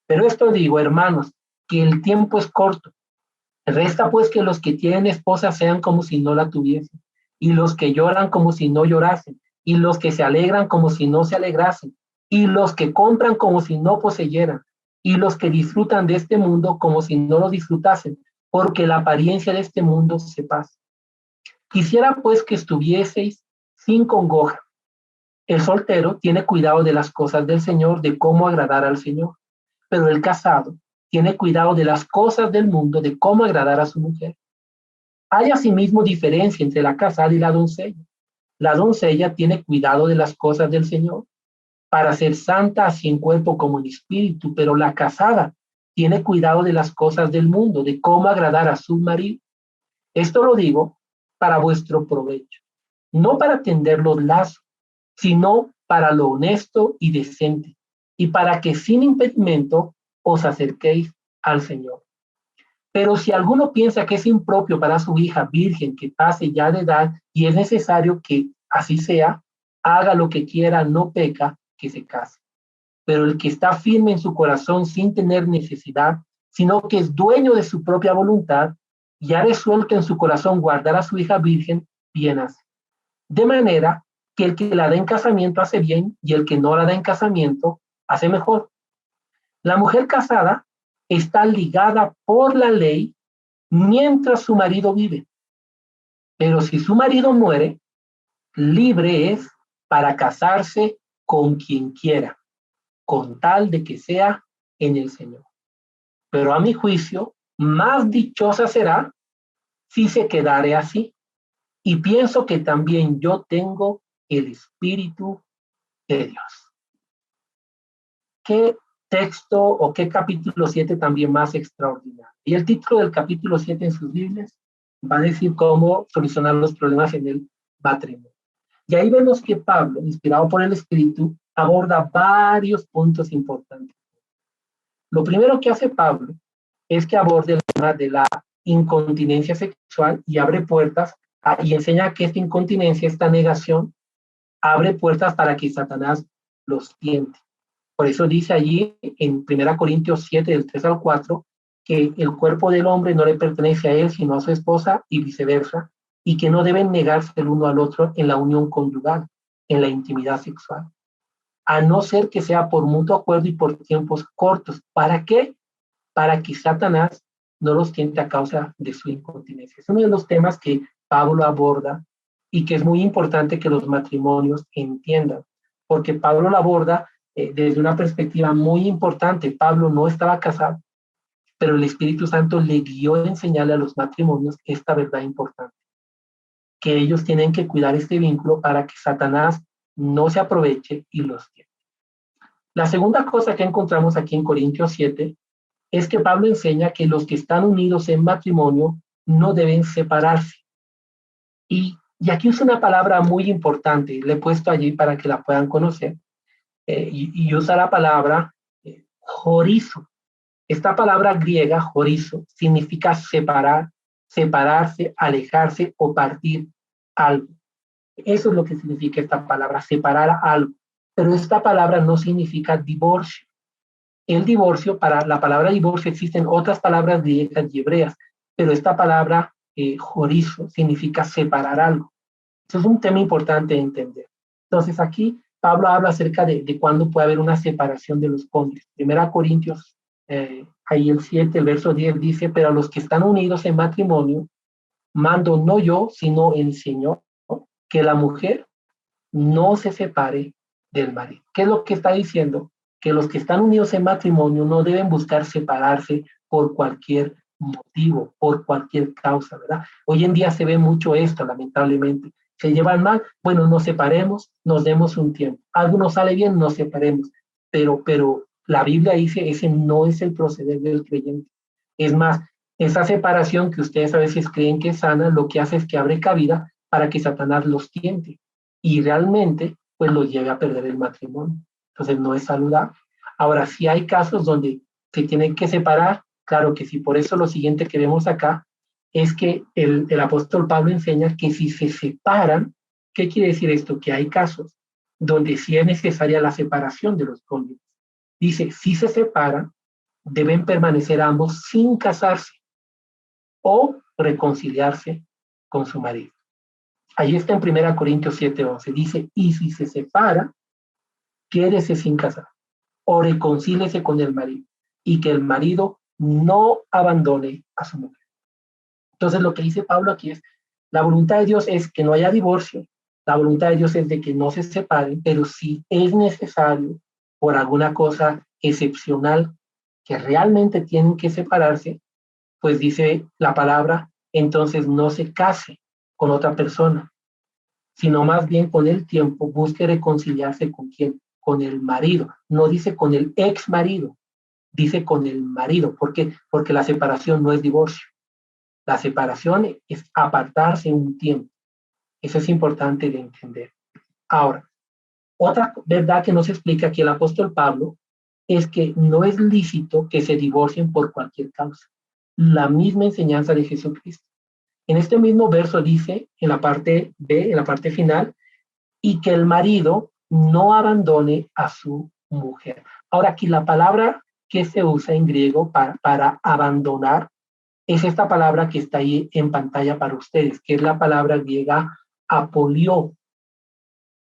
Pero esto digo, hermanos, que el tiempo es corto. Resta pues que los que tienen esposa sean como si no la tuviesen, y los que lloran como si no llorasen, y los que se alegran como si no se alegrasen, y los que compran como si no poseyeran, y los que disfrutan de este mundo como si no lo disfrutasen, porque la apariencia de este mundo se pasa. Quisiera pues que estuvieseis sin congoja. El soltero tiene cuidado de las cosas del Señor, de cómo agradar al Señor, pero el casado tiene cuidado de las cosas del mundo, de cómo agradar a su mujer. Hay asimismo diferencia entre la casada y la doncella. La doncella tiene cuidado de las cosas del Señor para ser santa así en cuerpo como en espíritu, pero la casada tiene cuidado de las cosas del mundo, de cómo agradar a su marido. Esto lo digo para vuestro provecho, no para tender los lazos, sino para lo honesto y decente, y para que sin impedimento os acerquéis al Señor. Pero si alguno piensa que es impropio para su hija virgen que pase ya de edad y es necesario que así sea, haga lo que quiera, no peca, que se case. Pero el que está firme en su corazón sin tener necesidad, sino que es dueño de su propia voluntad y ha resuelto en su corazón guardar a su hija virgen, bien hace. De manera que el que la da en casamiento hace bien y el que no la da en casamiento hace mejor. La mujer casada está ligada por la ley mientras su marido vive. Pero si su marido muere, libre es para casarse con quien quiera, con tal de que sea en el Señor. Pero a mi juicio, más dichosa será si se quedare así. Y pienso que también yo tengo el Espíritu de Dios. ¿Qué texto o qué capítulo 7 también más extraordinario? Y el título del capítulo 7 en sus Biblias va a decir cómo solucionar los problemas en el matrimonio. Y ahí vemos que Pablo, inspirado por el Espíritu, aborda varios puntos importantes. Lo primero que hace Pablo es que aborde el tema de la incontinencia sexual y abre puertas y enseña que esta incontinencia, esta negación, abre puertas para que Satanás los tiente. Por eso dice allí en 1 Corintios 7, del 3 al 4, que el cuerpo del hombre no le pertenece a él, sino a su esposa y viceversa, y que no deben negarse el uno al otro en la unión conyugal, en la intimidad sexual, a no ser que sea por mutuo acuerdo y por tiempos cortos. ¿Para qué? Para que Satanás no los tiente a causa de su incontinencia. Es uno de los temas que Pablo aborda y que es muy importante que los matrimonios entiendan, porque Pablo lo aborda desde una perspectiva muy importante. Pablo no estaba casado, pero el Espíritu Santo le guió a enseñarle a los matrimonios esta verdad importante, que ellos tienen que cuidar este vínculo para que Satanás no se aproveche y los tiente. La segunda cosa que encontramos aquí en Corintios 7 es que Pablo enseña que los que están unidos en matrimonio no deben separarse. Y aquí usa una palabra muy importante, le he puesto allí para que la puedan conocer, y usa la palabra jorizo. Esta palabra griega, jorizo, significa separar, separarse, alejarse o partir algo. Eso es lo que significa esta palabra, separar algo. Pero esta palabra no significa divorcio. El divorcio, para la palabra divorcio existen otras palabras griegas y hebreas, pero esta palabra, jorizo, significa separar algo. Eso es un tema importante de entender. Entonces aquí Pablo habla acerca de cuándo puede haber una separación de los cónyuges. Primera Corintios, ahí el 7, el verso 10 dice, pero a los que están unidos en matrimonio, mando no yo, sino el Señor, ¿no? Que la mujer no se separe del marido. ¿Qué es lo que está diciendo? Que los que están unidos en matrimonio no deben buscar separarse por cualquier motivo, por cualquier causa, ¿verdad? Hoy en día se ve mucho esto, lamentablemente. Se llevan mal, bueno, nos separemos, nos demos un tiempo. Algo nos sale bien, nos separemos. Pero la Biblia dice, ese no es el proceder del creyente. Es más, esa separación que ustedes a veces creen que es sana, lo que hace es que abre cabida para que Satanás los tiente y realmente pues los lleve a perder el matrimonio. Entonces no es saludable. Ahora, si hay casos donde se tienen que separar, claro que sí. Por eso lo siguiente que vemos acá es que el apóstol Pablo enseña que si se separan, ¿qué quiere decir esto? Que hay casos donde sí es necesaria la separación de los cónyuges. Dice, si se separan, deben permanecer ambos sin casarse o reconciliarse con su marido. Ahí está en 1 Corintios 7:11. Dice, y si se separa, quédese sin casar o reconcíliese con el marido y que el marido no abandone a su mujer. Entonces lo que dice Pablo aquí es, la voluntad de Dios es que no haya divorcio, la voluntad de Dios es de que no se separen, pero si es necesario por alguna cosa excepcional que realmente tienen que separarse, pues dice la palabra, entonces no se case con otra persona, sino más bien con el tiempo busque reconciliarse con quién, con el marido. No dice con el ex marido, dice con el marido. ¿Por qué? Porque la separación no es divorcio. La separación es apartarse un tiempo. Eso es importante de entender. Ahora, otra verdad que nos explica aquí el apóstol Pablo es que no es lícito que se divorcien por cualquier causa. La misma enseñanza de Jesucristo. En este mismo verso dice, en la parte B, en la parte final, y que el marido no abandone a su mujer. Ahora aquí la palabra que se usa en griego para abandonar es esta palabra que está ahí en pantalla para ustedes, que es la palabra griega apolio,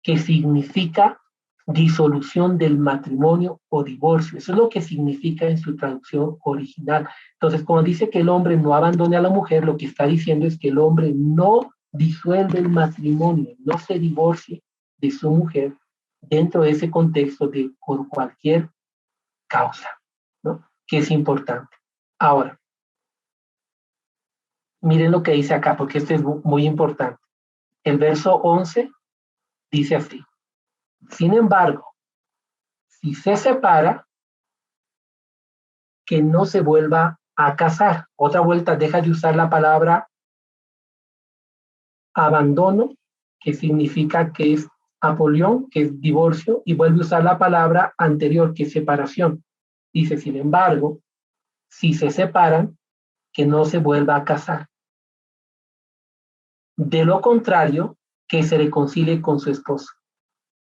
que significa disolución del matrimonio o divorcio. Eso es lo que significa en su traducción original. Entonces, cuando dice que el hombre no abandone a la mujer, lo que está diciendo es que el hombre no disuelve el matrimonio, no se divorcie de su mujer dentro de ese contexto de por cualquier causa, ¿no? Que es importante. Ahora, miren lo que dice acá, porque esto es muy importante. El verso 11 dice así, sin embargo, si se separa, que no se vuelva a casar. Otra vuelta, deja de usar la palabra abandono, que significa que es apolión, que es divorcio, y vuelve a usar la palabra anterior, que es separación. Dice, sin embargo, si se separan, que no se vuelva a casar. De lo contrario, que se reconcilie con su esposo.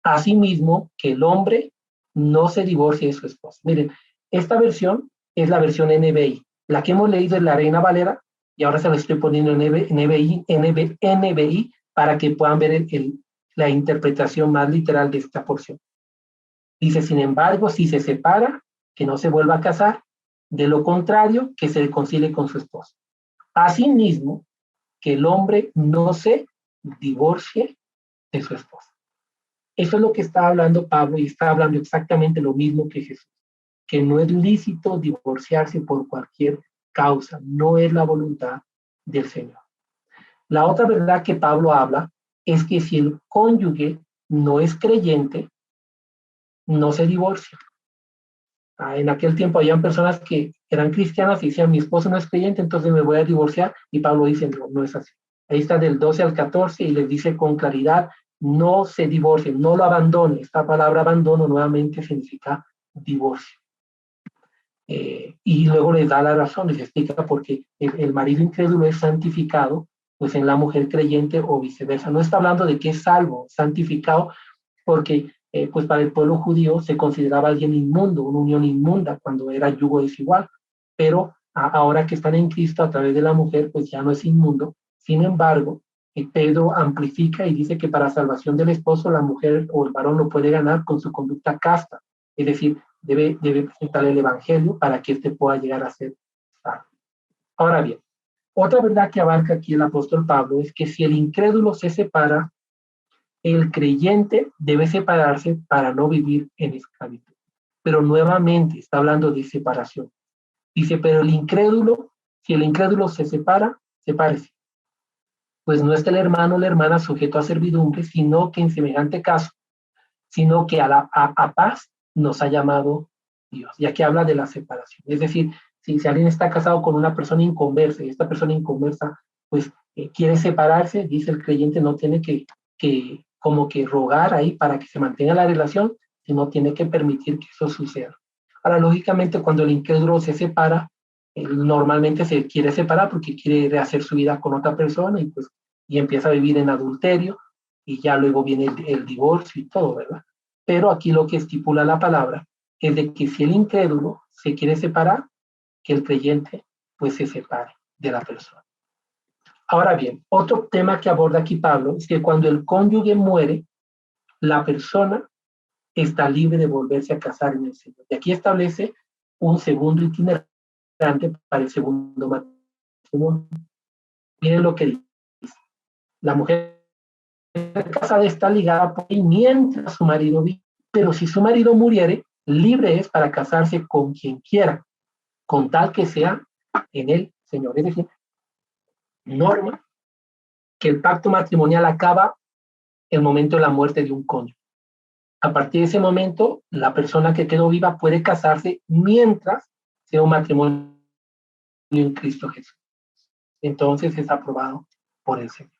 Asimismo, que el hombre no se divorcie de su esposa. Miren, esta versión es la versión NBI. La que hemos leído es la Reina Valera y ahora se la estoy poniendo en NBI para que puedan ver la interpretación más literal de esta porción. Dice, sin embargo, si se separa, que no se vuelva a casar. De lo contrario, que se reconcilie con su esposa. Asimismo, que el hombre no se divorcie de su esposa. Eso es lo que está hablando Pablo y está hablando exactamente lo mismo que Jesús, que no es lícito divorciarse por cualquier causa, no es la voluntad del Señor. La otra verdad que Pablo habla es que si el cónyuge no es creyente, no se divorcia. En aquel tiempo habían personas que eran cristianas y decían, mi esposo no es creyente, entonces me voy a divorciar, y Pablo dice, no, no es así. Ahí está del 12 al 14 y les dice con claridad, no se divorcien, no lo abandonen. Esta palabra abandono nuevamente significa divorcio. Y luego les da la razón, les explica por qué el marido incrédulo es santificado, pues en la mujer creyente o viceversa. No está hablando de que es salvo, santificado, porque pues para el pueblo judío se consideraba alguien inmundo, una unión inmunda cuando era yugo desigual, pero ahora que están en Cristo a través de la mujer, pues ya no es inmundo. Sin embargo, Pedro amplifica y dice que para salvación del esposo la mujer o el varón lo puede ganar con su conducta casta, es decir, debe presentar el evangelio para que éste pueda llegar a ser salvo. Ahora bien, otra verdad que abarca aquí el apóstol Pablo es que si el incrédulo se separa, el creyente debe separarse para no vivir en esclavitud. Pero nuevamente está hablando de separación. Dice, pero el incrédulo, si el incrédulo se separa, sepárese. Pues no está el hermano o la hermana sujeto a servidumbre, sino que en semejante caso, sino que a paz nos ha llamado Dios. Y aquí habla de la separación. Es decir, si alguien está casado con una persona inconversa y esta persona inconversa pues quiere separarse, dice el creyente, no tiene que como que rogar ahí para que se mantenga la relación, sino tiene que permitir que eso suceda. Ahora, lógicamente, cuando el incrédulo se separa, él normalmente se quiere separar porque quiere rehacer su vida con otra persona y empieza a vivir en adulterio y ya luego viene el divorcio y todo, ¿verdad? Pero aquí lo que estipula la palabra es de que si el incrédulo se quiere separar, que el creyente pues se separe de la persona. Ahora bien, otro tema que aborda aquí Pablo es que cuando el cónyuge muere, la persona está libre de volverse a casar en el Señor. Y aquí establece un segundo itinerante para el segundo matrimonio. Miren lo que dice. La mujer casada está ligada por él mientras su marido vive, pero si su marido muriere, libre es para casarse con quien quiera, con tal que sea en el Señor. Es decir, norma que el pacto matrimonial acaba el momento de la muerte de un cónyuge. A partir de ese momento, la persona que quedó viva puede casarse mientras sea un matrimonio en Cristo Jesús. Entonces es aprobado por el Señor.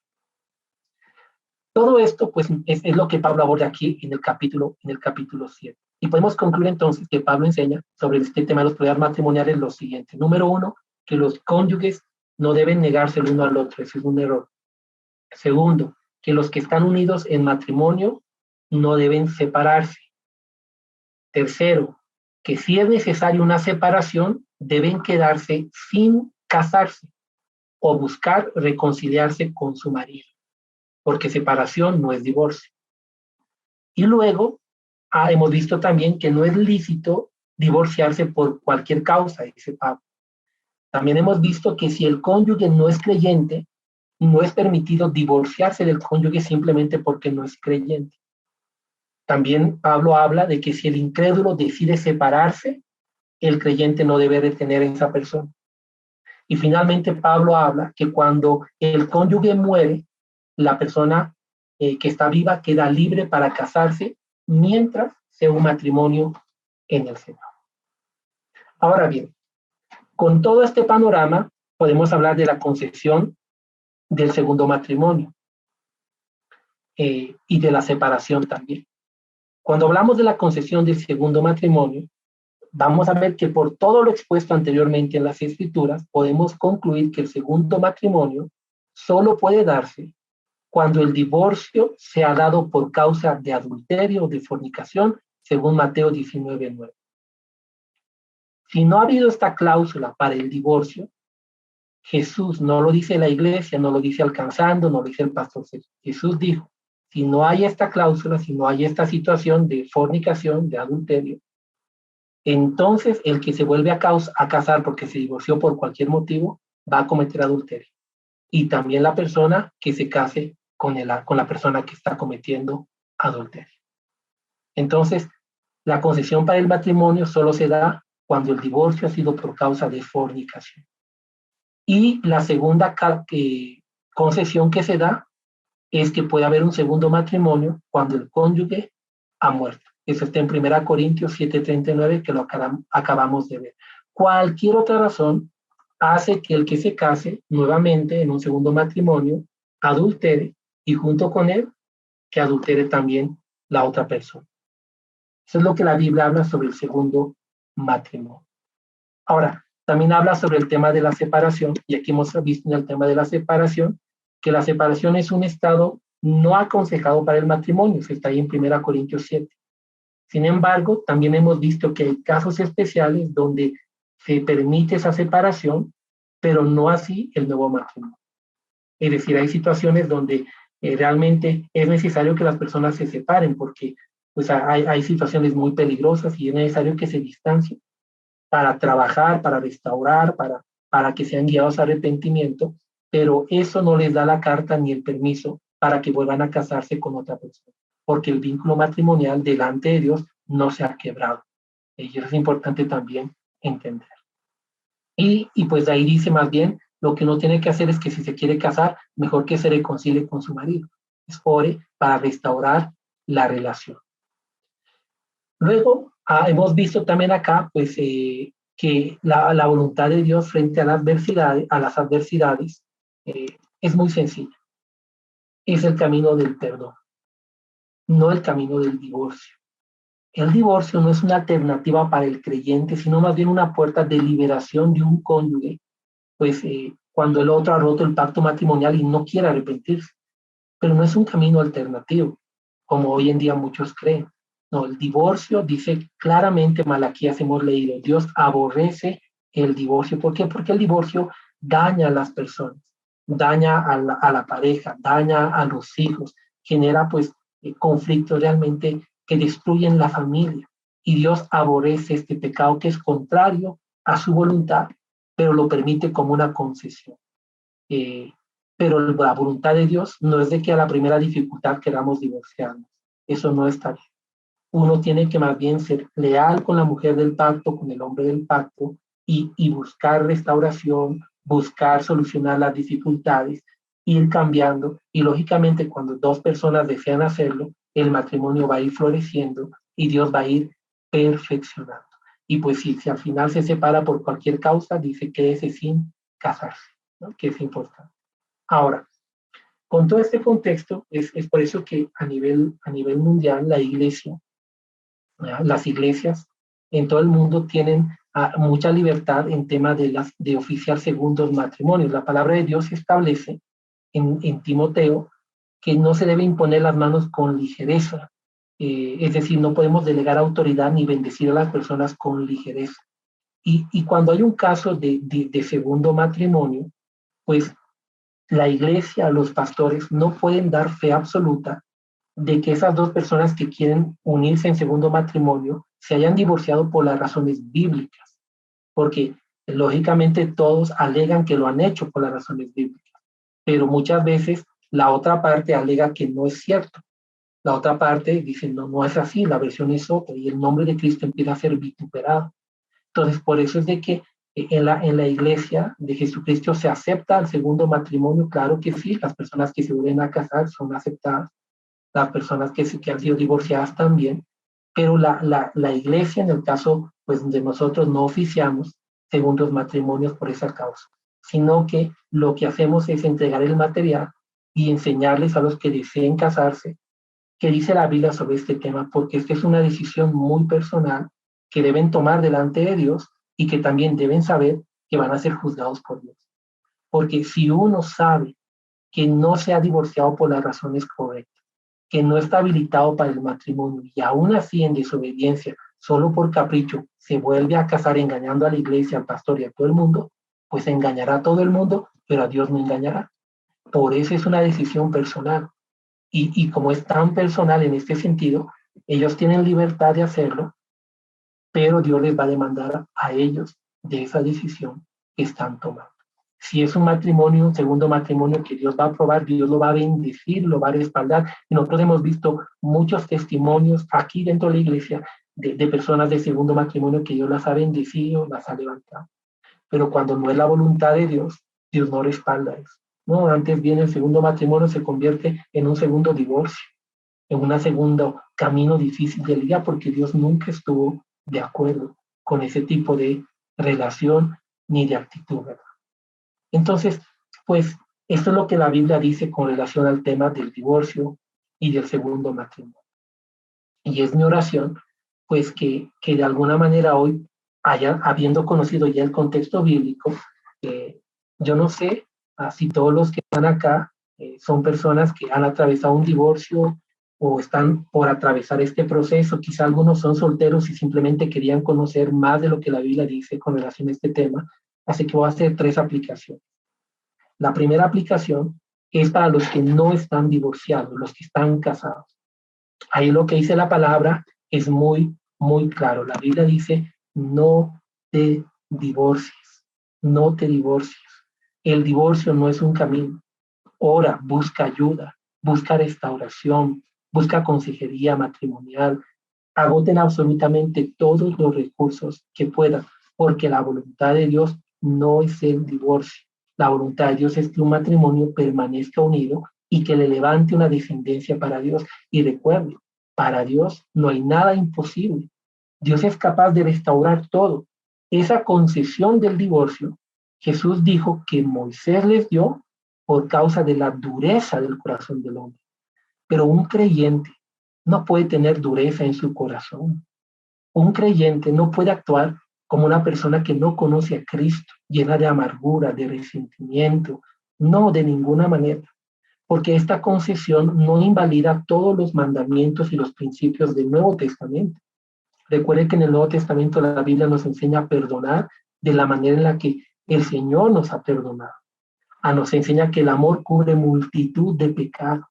Todo esto, pues, es lo que Pablo aborda aquí en el capítulo 7. Y podemos concluir entonces que Pablo enseña sobre este tema de los problemas matrimoniales lo siguiente. Número 1, que los cónyuges no deben negarse el uno al otro. Ese es un error. Segundo, que los que están unidos en matrimonio no deben separarse. Tercero, que si es necesaria una separación, deben quedarse sin casarse o buscar reconciliarse con su marido, porque separación no es divorcio. Y luego, hemos visto también que no es lícito divorciarse por cualquier causa, dice Pablo. También hemos visto que si el cónyuge no es creyente, no es permitido divorciarse del cónyuge simplemente porque no es creyente. También Pablo habla de que si el incrédulo decide separarse, el creyente no debe retener a esa persona. Y finalmente Pablo habla que cuando el cónyuge muere, la persona que está viva queda libre para casarse mientras sea un matrimonio en el Señor. Ahora bien, con todo este panorama podemos hablar de la concesión del segundo matrimonio y de la separación también. Cuando hablamos de la concesión del segundo matrimonio, vamos a ver que por todo lo expuesto anteriormente en las Escrituras, podemos concluir que el segundo matrimonio solo puede darse cuando el divorcio se ha dado por causa de adulterio o de fornicación, según Mateo 19:9. Si no ha habido esta cláusula para el divorcio, Jesús no lo dice la iglesia, no lo dice Alcanzando, no lo dice el pastor. Jesús dijo, si no hay esta cláusula, si no hay esta situación de fornicación, de adulterio, entonces el que se vuelve a casar porque se divorció por cualquier motivo va a cometer adulterio. Y también la persona que se case con la persona que está cometiendo adulterio. Entonces, la concesión para el matrimonio solo se da cuando el divorcio ha sido por causa de fornicación. Y la segunda concesión que se da es que puede haber un segundo matrimonio cuando el cónyuge ha muerto. Eso está en 1 Corintios 7:39, que lo acabamos de ver. Cualquier otra razón hace que el que se case nuevamente en un segundo matrimonio adultere y junto con él que adultere también la otra persona. Eso es lo que la Biblia habla sobre el segundo matrimonio. Ahora, también habla sobre el tema de la separación, y aquí hemos visto en el tema de la separación, que la separación es un estado no aconsejado para el matrimonio, se está ahí en 1 Corintios 7. Sin embargo, también hemos visto que hay casos especiales donde se permite esa separación, pero no así el nuevo matrimonio. Es decir, hay situaciones donde realmente es necesario que las personas se separen porque pues, hay situaciones muy peligrosas y es necesario que se distancien para trabajar, para restaurar, para que sean guiados a arrepentimiento, pero eso no les da la carta ni el permiso para que vuelvan a casarse con otra persona, porque el vínculo matrimonial delante de Dios no se ha quebrado. Y eso es importante también entender. Y pues ahí dice más bien, lo que uno tiene que hacer es que si se quiere casar, mejor que se reconcilie con su marido. Es ore para restaurar la relación. Luego, hemos visto también acá, pues, que la voluntad de Dios frente a las adversidades es muy sencilla. Es el camino del perdón, no el camino del divorcio. El divorcio no es una alternativa para el creyente, sino más bien una puerta de liberación de un cónyuge, pues cuando el otro ha roto el pacto matrimonial y no quiere arrepentirse. Pero no es un camino alternativo, como hoy en día muchos creen. No, el divorcio dice claramente, Malaquías hemos leído, Dios aborrece el divorcio. ¿Por qué? Porque el divorcio daña a las personas, daña a la pareja, daña a los hijos, genera pues conflictos realmente que destruyen la familia. Y Dios aborrece este pecado que es contrario a su voluntad, pero lo permite como una concesión. Pero la voluntad de Dios no es de que a la primera dificultad queramos divorciarnos. Eso no está bien. Uno tiene que más bien ser leal con la mujer del pacto, con el hombre del pacto, y buscar restauración, buscar solucionar las dificultades, ir cambiando. Y lógicamente cuando dos personas desean hacerlo, el matrimonio va a ir floreciendo y Dios va a ir perfeccionando. Y pues si al final se separa por cualquier causa, dice que ese sin casarse, ¿no? Que es importante. Ahora, con todo este contexto, es por eso que a nivel mundial la iglesia, las iglesias en todo el mundo tienen mucha libertad en tema de oficiar segundos matrimonios. La palabra de Dios establece en Timoteo que no se debe imponer las manos con ligereza. Es decir, no podemos delegar autoridad ni bendecir a las personas con ligereza. Y cuando hay un caso de segundo matrimonio, pues la iglesia, los pastores no pueden dar fe absoluta de que esas dos personas que quieren unirse en segundo matrimonio se hayan divorciado por las razones bíblicas, porque lógicamente todos alegan que lo han hecho por las razones bíblicas, pero muchas veces la otra parte alega que no es cierto. La otra parte dice, no, no es así, la versión es otra, y el nombre de Cristo empieza a ser vituperado. Entonces, por eso es de que en la iglesia de Jesucristo se acepta el segundo matrimonio, claro que sí, las personas que se vuelven a casar son aceptadas, las personas que han sido divorciadas también, pero la iglesia, en el caso pues, de nosotros, no oficiamos segundos matrimonios por esa causa, sino que lo que hacemos es entregar el material y enseñarles a los que deseen casarse qué dice la Biblia sobre este tema, porque esta es una decisión muy personal que deben tomar delante de Dios y que también deben saber que van a ser juzgados por Dios. Porque si uno sabe que no se ha divorciado por las razones correctas, que no está habilitado para el matrimonio y aún así en desobediencia, solo por capricho, se vuelve a casar engañando a la iglesia, al pastor y a todo el mundo, pues engañará a todo el mundo, pero a Dios no engañará. Por eso es una decisión personal. Y como es tan personal en este sentido, ellos tienen libertad de hacerlo, pero Dios les va a demandar a ellos de esa decisión que están tomando. Si es un matrimonio, un segundo matrimonio que Dios va a aprobar, Dios lo va a bendecir, lo va a respaldar. Y nosotros hemos visto muchos testimonios aquí dentro de la iglesia de personas de segundo matrimonio que Dios las ha bendecido, las ha levantado. Pero cuando no es la voluntad de Dios, Dios no respalda eso. ¿No? Antes bien el segundo matrimonio se convierte en un segundo divorcio, en un segundo camino difícil de lidiar, porque Dios nunca estuvo de acuerdo con ese tipo de relación ni de actitud, ¿verdad? Entonces, pues Esto es lo que la Biblia dice con relación al tema del divorcio y del segundo matrimonio. Y es mi oración, pues que de alguna manera hoy, habiendo conocido ya el contexto bíblico, yo no sé si todos los que están acá son personas que han atravesado un divorcio o están por atravesar este proceso. Quizá algunos son solteros y simplemente querían conocer más de lo que la Biblia dice con relación a este tema. Así que voy a hacer 3 aplicaciones. La primera aplicación es para los que no están divorciados, los que están casados. Ahí lo que dice la palabra es muy, muy claro. La Biblia dice, no te divorcies, no te divorcies. El divorcio no es un camino. Ora, busca ayuda, busca restauración, busca consejería matrimonial. Agoten absolutamente todos los recursos que puedan, porque la voluntad de Dios no es el divorcio. La voluntad de Dios es que un matrimonio permanezca unido y que le levante una descendencia para Dios. Y recuerden, para Dios no hay nada imposible. Dios es capaz de restaurar todo. Esa concesión del divorcio, Jesús dijo que Moisés les dio por causa de la dureza del corazón del hombre. Pero un creyente no puede tener dureza en su corazón. Un creyente no puede actuar como una persona que no conoce a Cristo, llena de amargura, de resentimiento. No, de ninguna manera. Porque esta concesión no invalida todos los mandamientos y los principios del Nuevo Testamento. Recuerde que en el Nuevo Testamento la Biblia nos enseña a perdonar de la manera en la que el Señor nos ha perdonado. Nos enseña que el amor cubre multitud de pecados.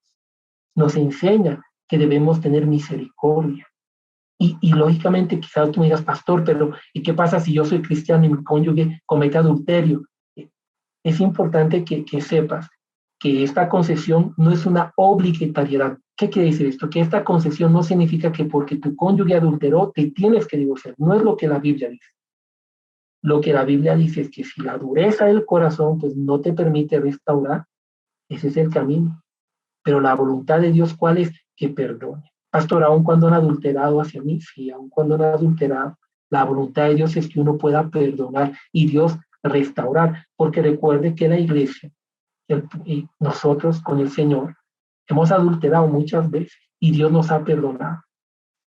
Nos enseña que debemos tener misericordia. Y lógicamente, quizás tú me digas, pastor, pero ¿y qué pasa si yo soy cristiano y mi cónyuge comete adulterio? Es importante que sepas que esta concesión no es una obligatoriedad. ¿Qué quiere decir esto? Que esta concesión no significa que porque tu cónyuge adulteró te tienes que divorciar. No es lo que la Biblia dice. Lo que la Biblia dice es que si la dureza del corazón pues no te permite restaurar, ese es el camino. Pero la voluntad de Dios, ¿cuál es? Que perdone. Pastor, aun cuando han adulterado hacia mí, sí, aun cuando han adulterado, la voluntad de Dios es que uno pueda perdonar y Dios restaurar, porque recuerde que la iglesia y nosotros con el Señor hemos adulterado muchas veces y Dios nos ha perdonado.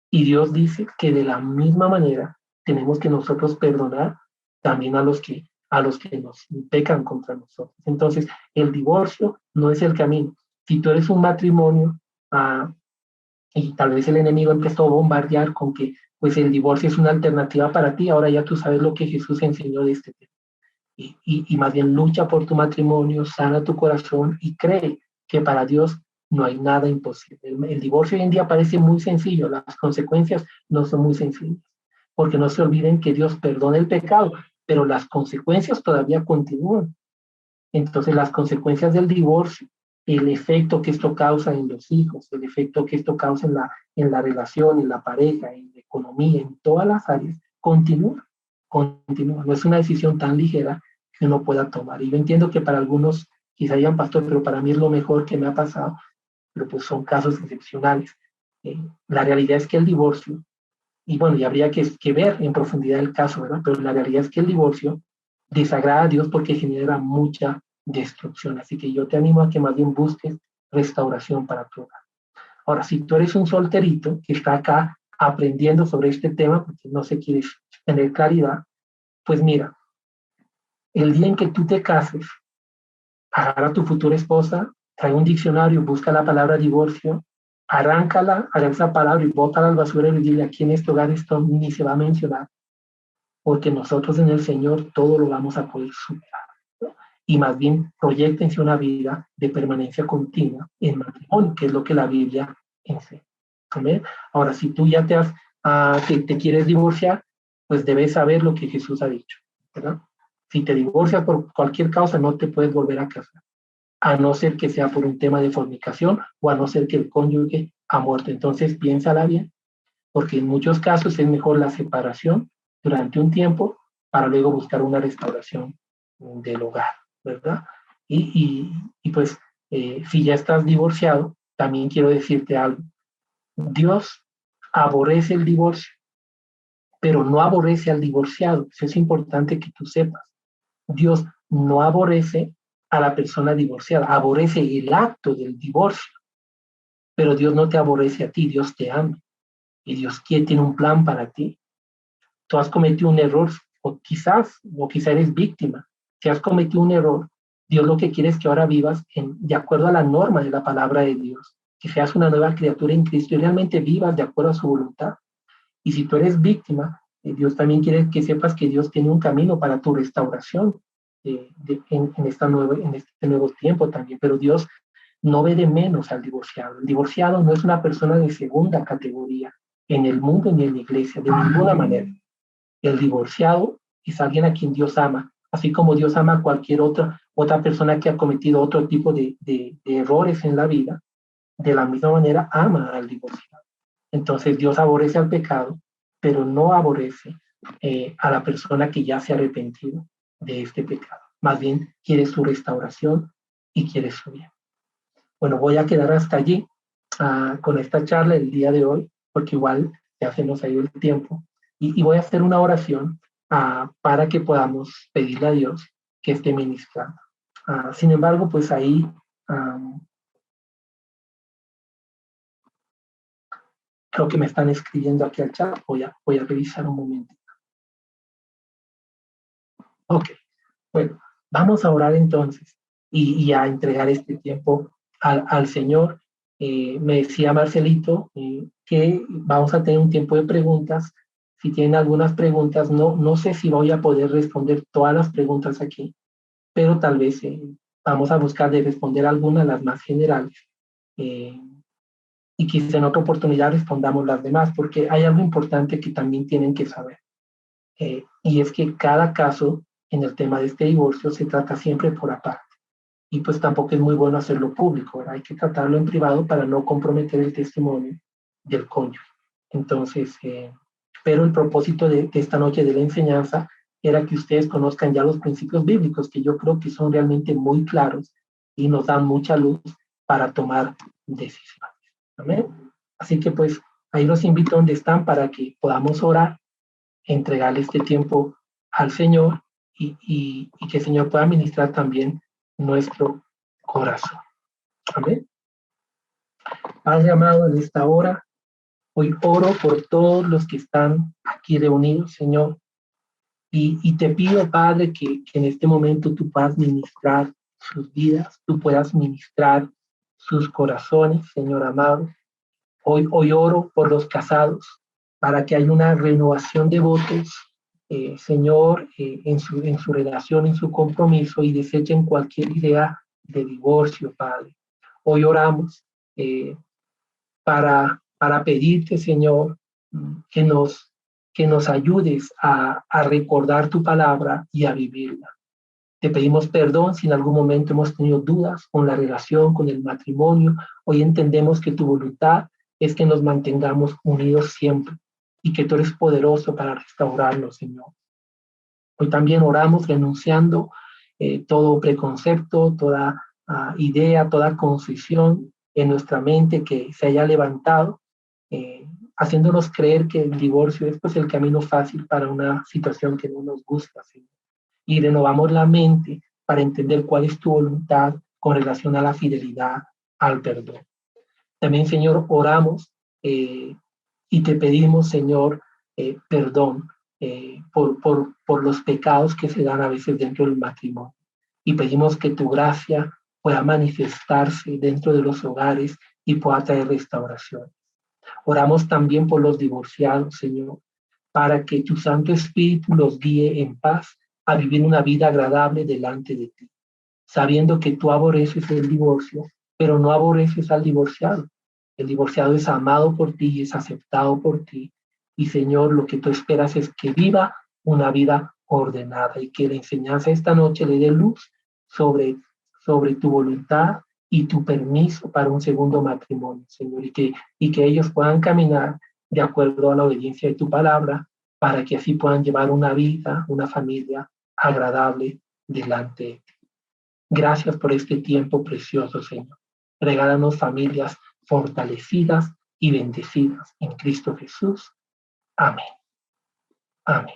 Y Dios dice que de la misma manera tenemos que nosotros perdonar también a los que nos pecan contra nosotros. Entonces, el divorcio no es el camino. Si tú eres un matrimonio y tal vez el enemigo empezó a bombardear con que pues el divorcio es una alternativa para ti, ahora ya tú sabes lo que Jesús enseñó de este tema. Y más bien lucha por tu matrimonio, sana tu corazón y cree que para Dios no hay nada imposible. El divorcio hoy en día parece muy sencillo, las consecuencias no son muy sencillas, porque no se olviden que Dios perdona el pecado, pero las consecuencias todavía continúan. Entonces las consecuencias del divorcio, el efecto que esto causa en los hijos, el efecto que esto causa en la relación, en la pareja, en la economía, en todas las áreas, continúa. No es una decisión tan ligera que uno pueda tomar. Y yo entiendo que para algunos quizá digan, pastor, pero para mí es lo mejor que me ha pasado, pero pues son casos excepcionales. La realidad es que el divorcio, y bueno, y habría que ver en profundidad el caso, ¿verdad? Pero la realidad es que el divorcio desagrada a Dios porque genera mucha destrucción. Así que yo te animo a que más bien busques restauración para tu hogar. Ahora, si tú eres un solterito que está acá aprendiendo sobre este tema porque no se quiere tener claridad, pues mira, el día en que tú te cases, agarra a tu futura esposa, trae un diccionario, busca la palabra divorcio, arráncala, agarra esa palabra y bótala al basurero y dile, aquí en este hogar esto ni se va a mencionar, porque nosotros en el Señor todo lo vamos a poder superar. ¿No? Y más bien proyectense una vida de permanencia continua en matrimonio, que es lo que la Biblia enseña. ¿Amén? Ahora, si tú ya te quieres divorciar, pues debes saber lo que Jesús ha dicho, ¿verdad? Si te divorcias por cualquier causa, no te puedes volver a casar, a no ser que sea por un tema de fornicación o a no ser que el cónyuge ha muerto. Entonces, piénsala bien, porque en muchos casos es mejor la separación durante un tiempo para luego buscar una restauración del hogar, ¿verdad? Y pues, si ya estás divorciado, también quiero decirte algo. Dios aborrece el divorcio, pero no aborrece al divorciado. Eso es importante que tú sepas. Dios no aborrece a la persona divorciada, aborrece el acto del divorcio, pero Dios no te aborrece a ti, Dios te ama y Dios tiene un plan para ti. Tú has cometido un error o quizás eres víctima. Si has cometido un error, Dios lo que quiere es que ahora vivas de acuerdo a la norma de la palabra de Dios, que seas una nueva criatura en Cristo y realmente vivas de acuerdo a su voluntad. Y si tú eres víctima, Dios también quiere que sepas que Dios tiene un camino para tu restauración en este nuevo tiempo también. Pero Dios no ve de menos al divorciado. El divorciado no es una persona de segunda categoría en el mundo ni en la iglesia, de ninguna manera. El divorciado es alguien a quien Dios ama, así como Dios ama a cualquier otra persona que ha cometido otro tipo de errores en la vida. De la misma manera ama al divorciado. Entonces Dios aborrece al pecado, pero no aborrece a la persona que ya se ha arrepentido de este pecado. Más bien quiere su restauración y quiere su bien. Bueno, voy a quedar hasta allí con esta charla el día de hoy, porque igual ya se nos ha ido el tiempo. Y voy a hacer una oración para que podamos pedirle a Dios que esté ministrando. Sin embargo, pues ahí creo que me están escribiendo aquí al chat. Voy a revisar un momento. Ok, bueno, vamos a orar entonces y a entregar este tiempo al Señor. Me decía Marcelito que vamos a tener un tiempo de preguntas. Si tienen algunas preguntas, no sé si voy a poder responder todas las preguntas aquí, pero tal vez vamos a buscar de responder algunas, las más generales. Y quizá en otra oportunidad respondamos las demás, porque hay algo importante que también tienen que saber. Y es que cada caso en el tema de este divorcio se trata siempre por aparte. Y pues tampoco es muy bueno hacerlo público, ¿verdad? Hay que tratarlo en privado para no comprometer el testimonio del cónyuge. Entonces, pero el propósito de esta noche de la enseñanza era que ustedes conozcan ya los principios bíblicos, que yo creo que son realmente muy claros y nos dan mucha luz para tomar decisiones. ¿Amén? Así que pues ahí los invito donde están para que podamos orar, entregarle este tiempo al Señor y que el Señor pueda ministrar también nuestro corazón. Amén. Padre amado, en esta hora, hoy oro por todos los que están aquí reunidos, Señor, y te pido, Padre, que en este momento tú puedas ministrar sus vidas, tú puedas ministrar sus corazones, Señor amado. Hoy oro por los casados, para que haya una renovación de votos, Señor, en su relación, en su compromiso y desechen cualquier idea de divorcio, Padre. Hoy oramos para pedirte, Señor, que nos ayudes a recordar tu palabra y a vivirla. Te pedimos perdón si en algún momento hemos tenido dudas con la relación, con el matrimonio. Hoy entendemos que tu voluntad es que nos mantengamos unidos siempre y que tú eres poderoso para restaurarnos, Señor. Hoy también oramos renunciando todo preconcepto, toda idea, toda concesión en nuestra mente que se haya levantado, haciéndonos creer que el divorcio es pues, el camino fácil para una situación que no nos gusta, Señor. Y renovamos la mente para entender cuál es tu voluntad con relación a la fidelidad, al perdón. También, Señor, oramos y te pedimos, Señor, perdón por los pecados que se dan a veces dentro del matrimonio. Y pedimos que tu gracia pueda manifestarse dentro de los hogares y pueda traer restauración. Oramos también por los divorciados, Señor, para que tu Santo Espíritu los guíe en paz a vivir una vida agradable delante de ti, sabiendo que tú aborreces el divorcio, pero no aborreces al divorciado. El divorciado es amado por ti y es aceptado por ti. Y Señor, lo que tú esperas es que viva una vida ordenada y que la enseñanza esta noche le dé luz sobre tu voluntad y tu permiso para un segundo matrimonio, Señor, y que ellos puedan caminar de acuerdo a la obediencia de tu palabra, para que así puedan llevar una vida, una familia agradable delante de ti. Gracias por este tiempo precioso, Señor. Regálanos familias fortalecidas y bendecidas en Cristo Jesús. Amén. Amén.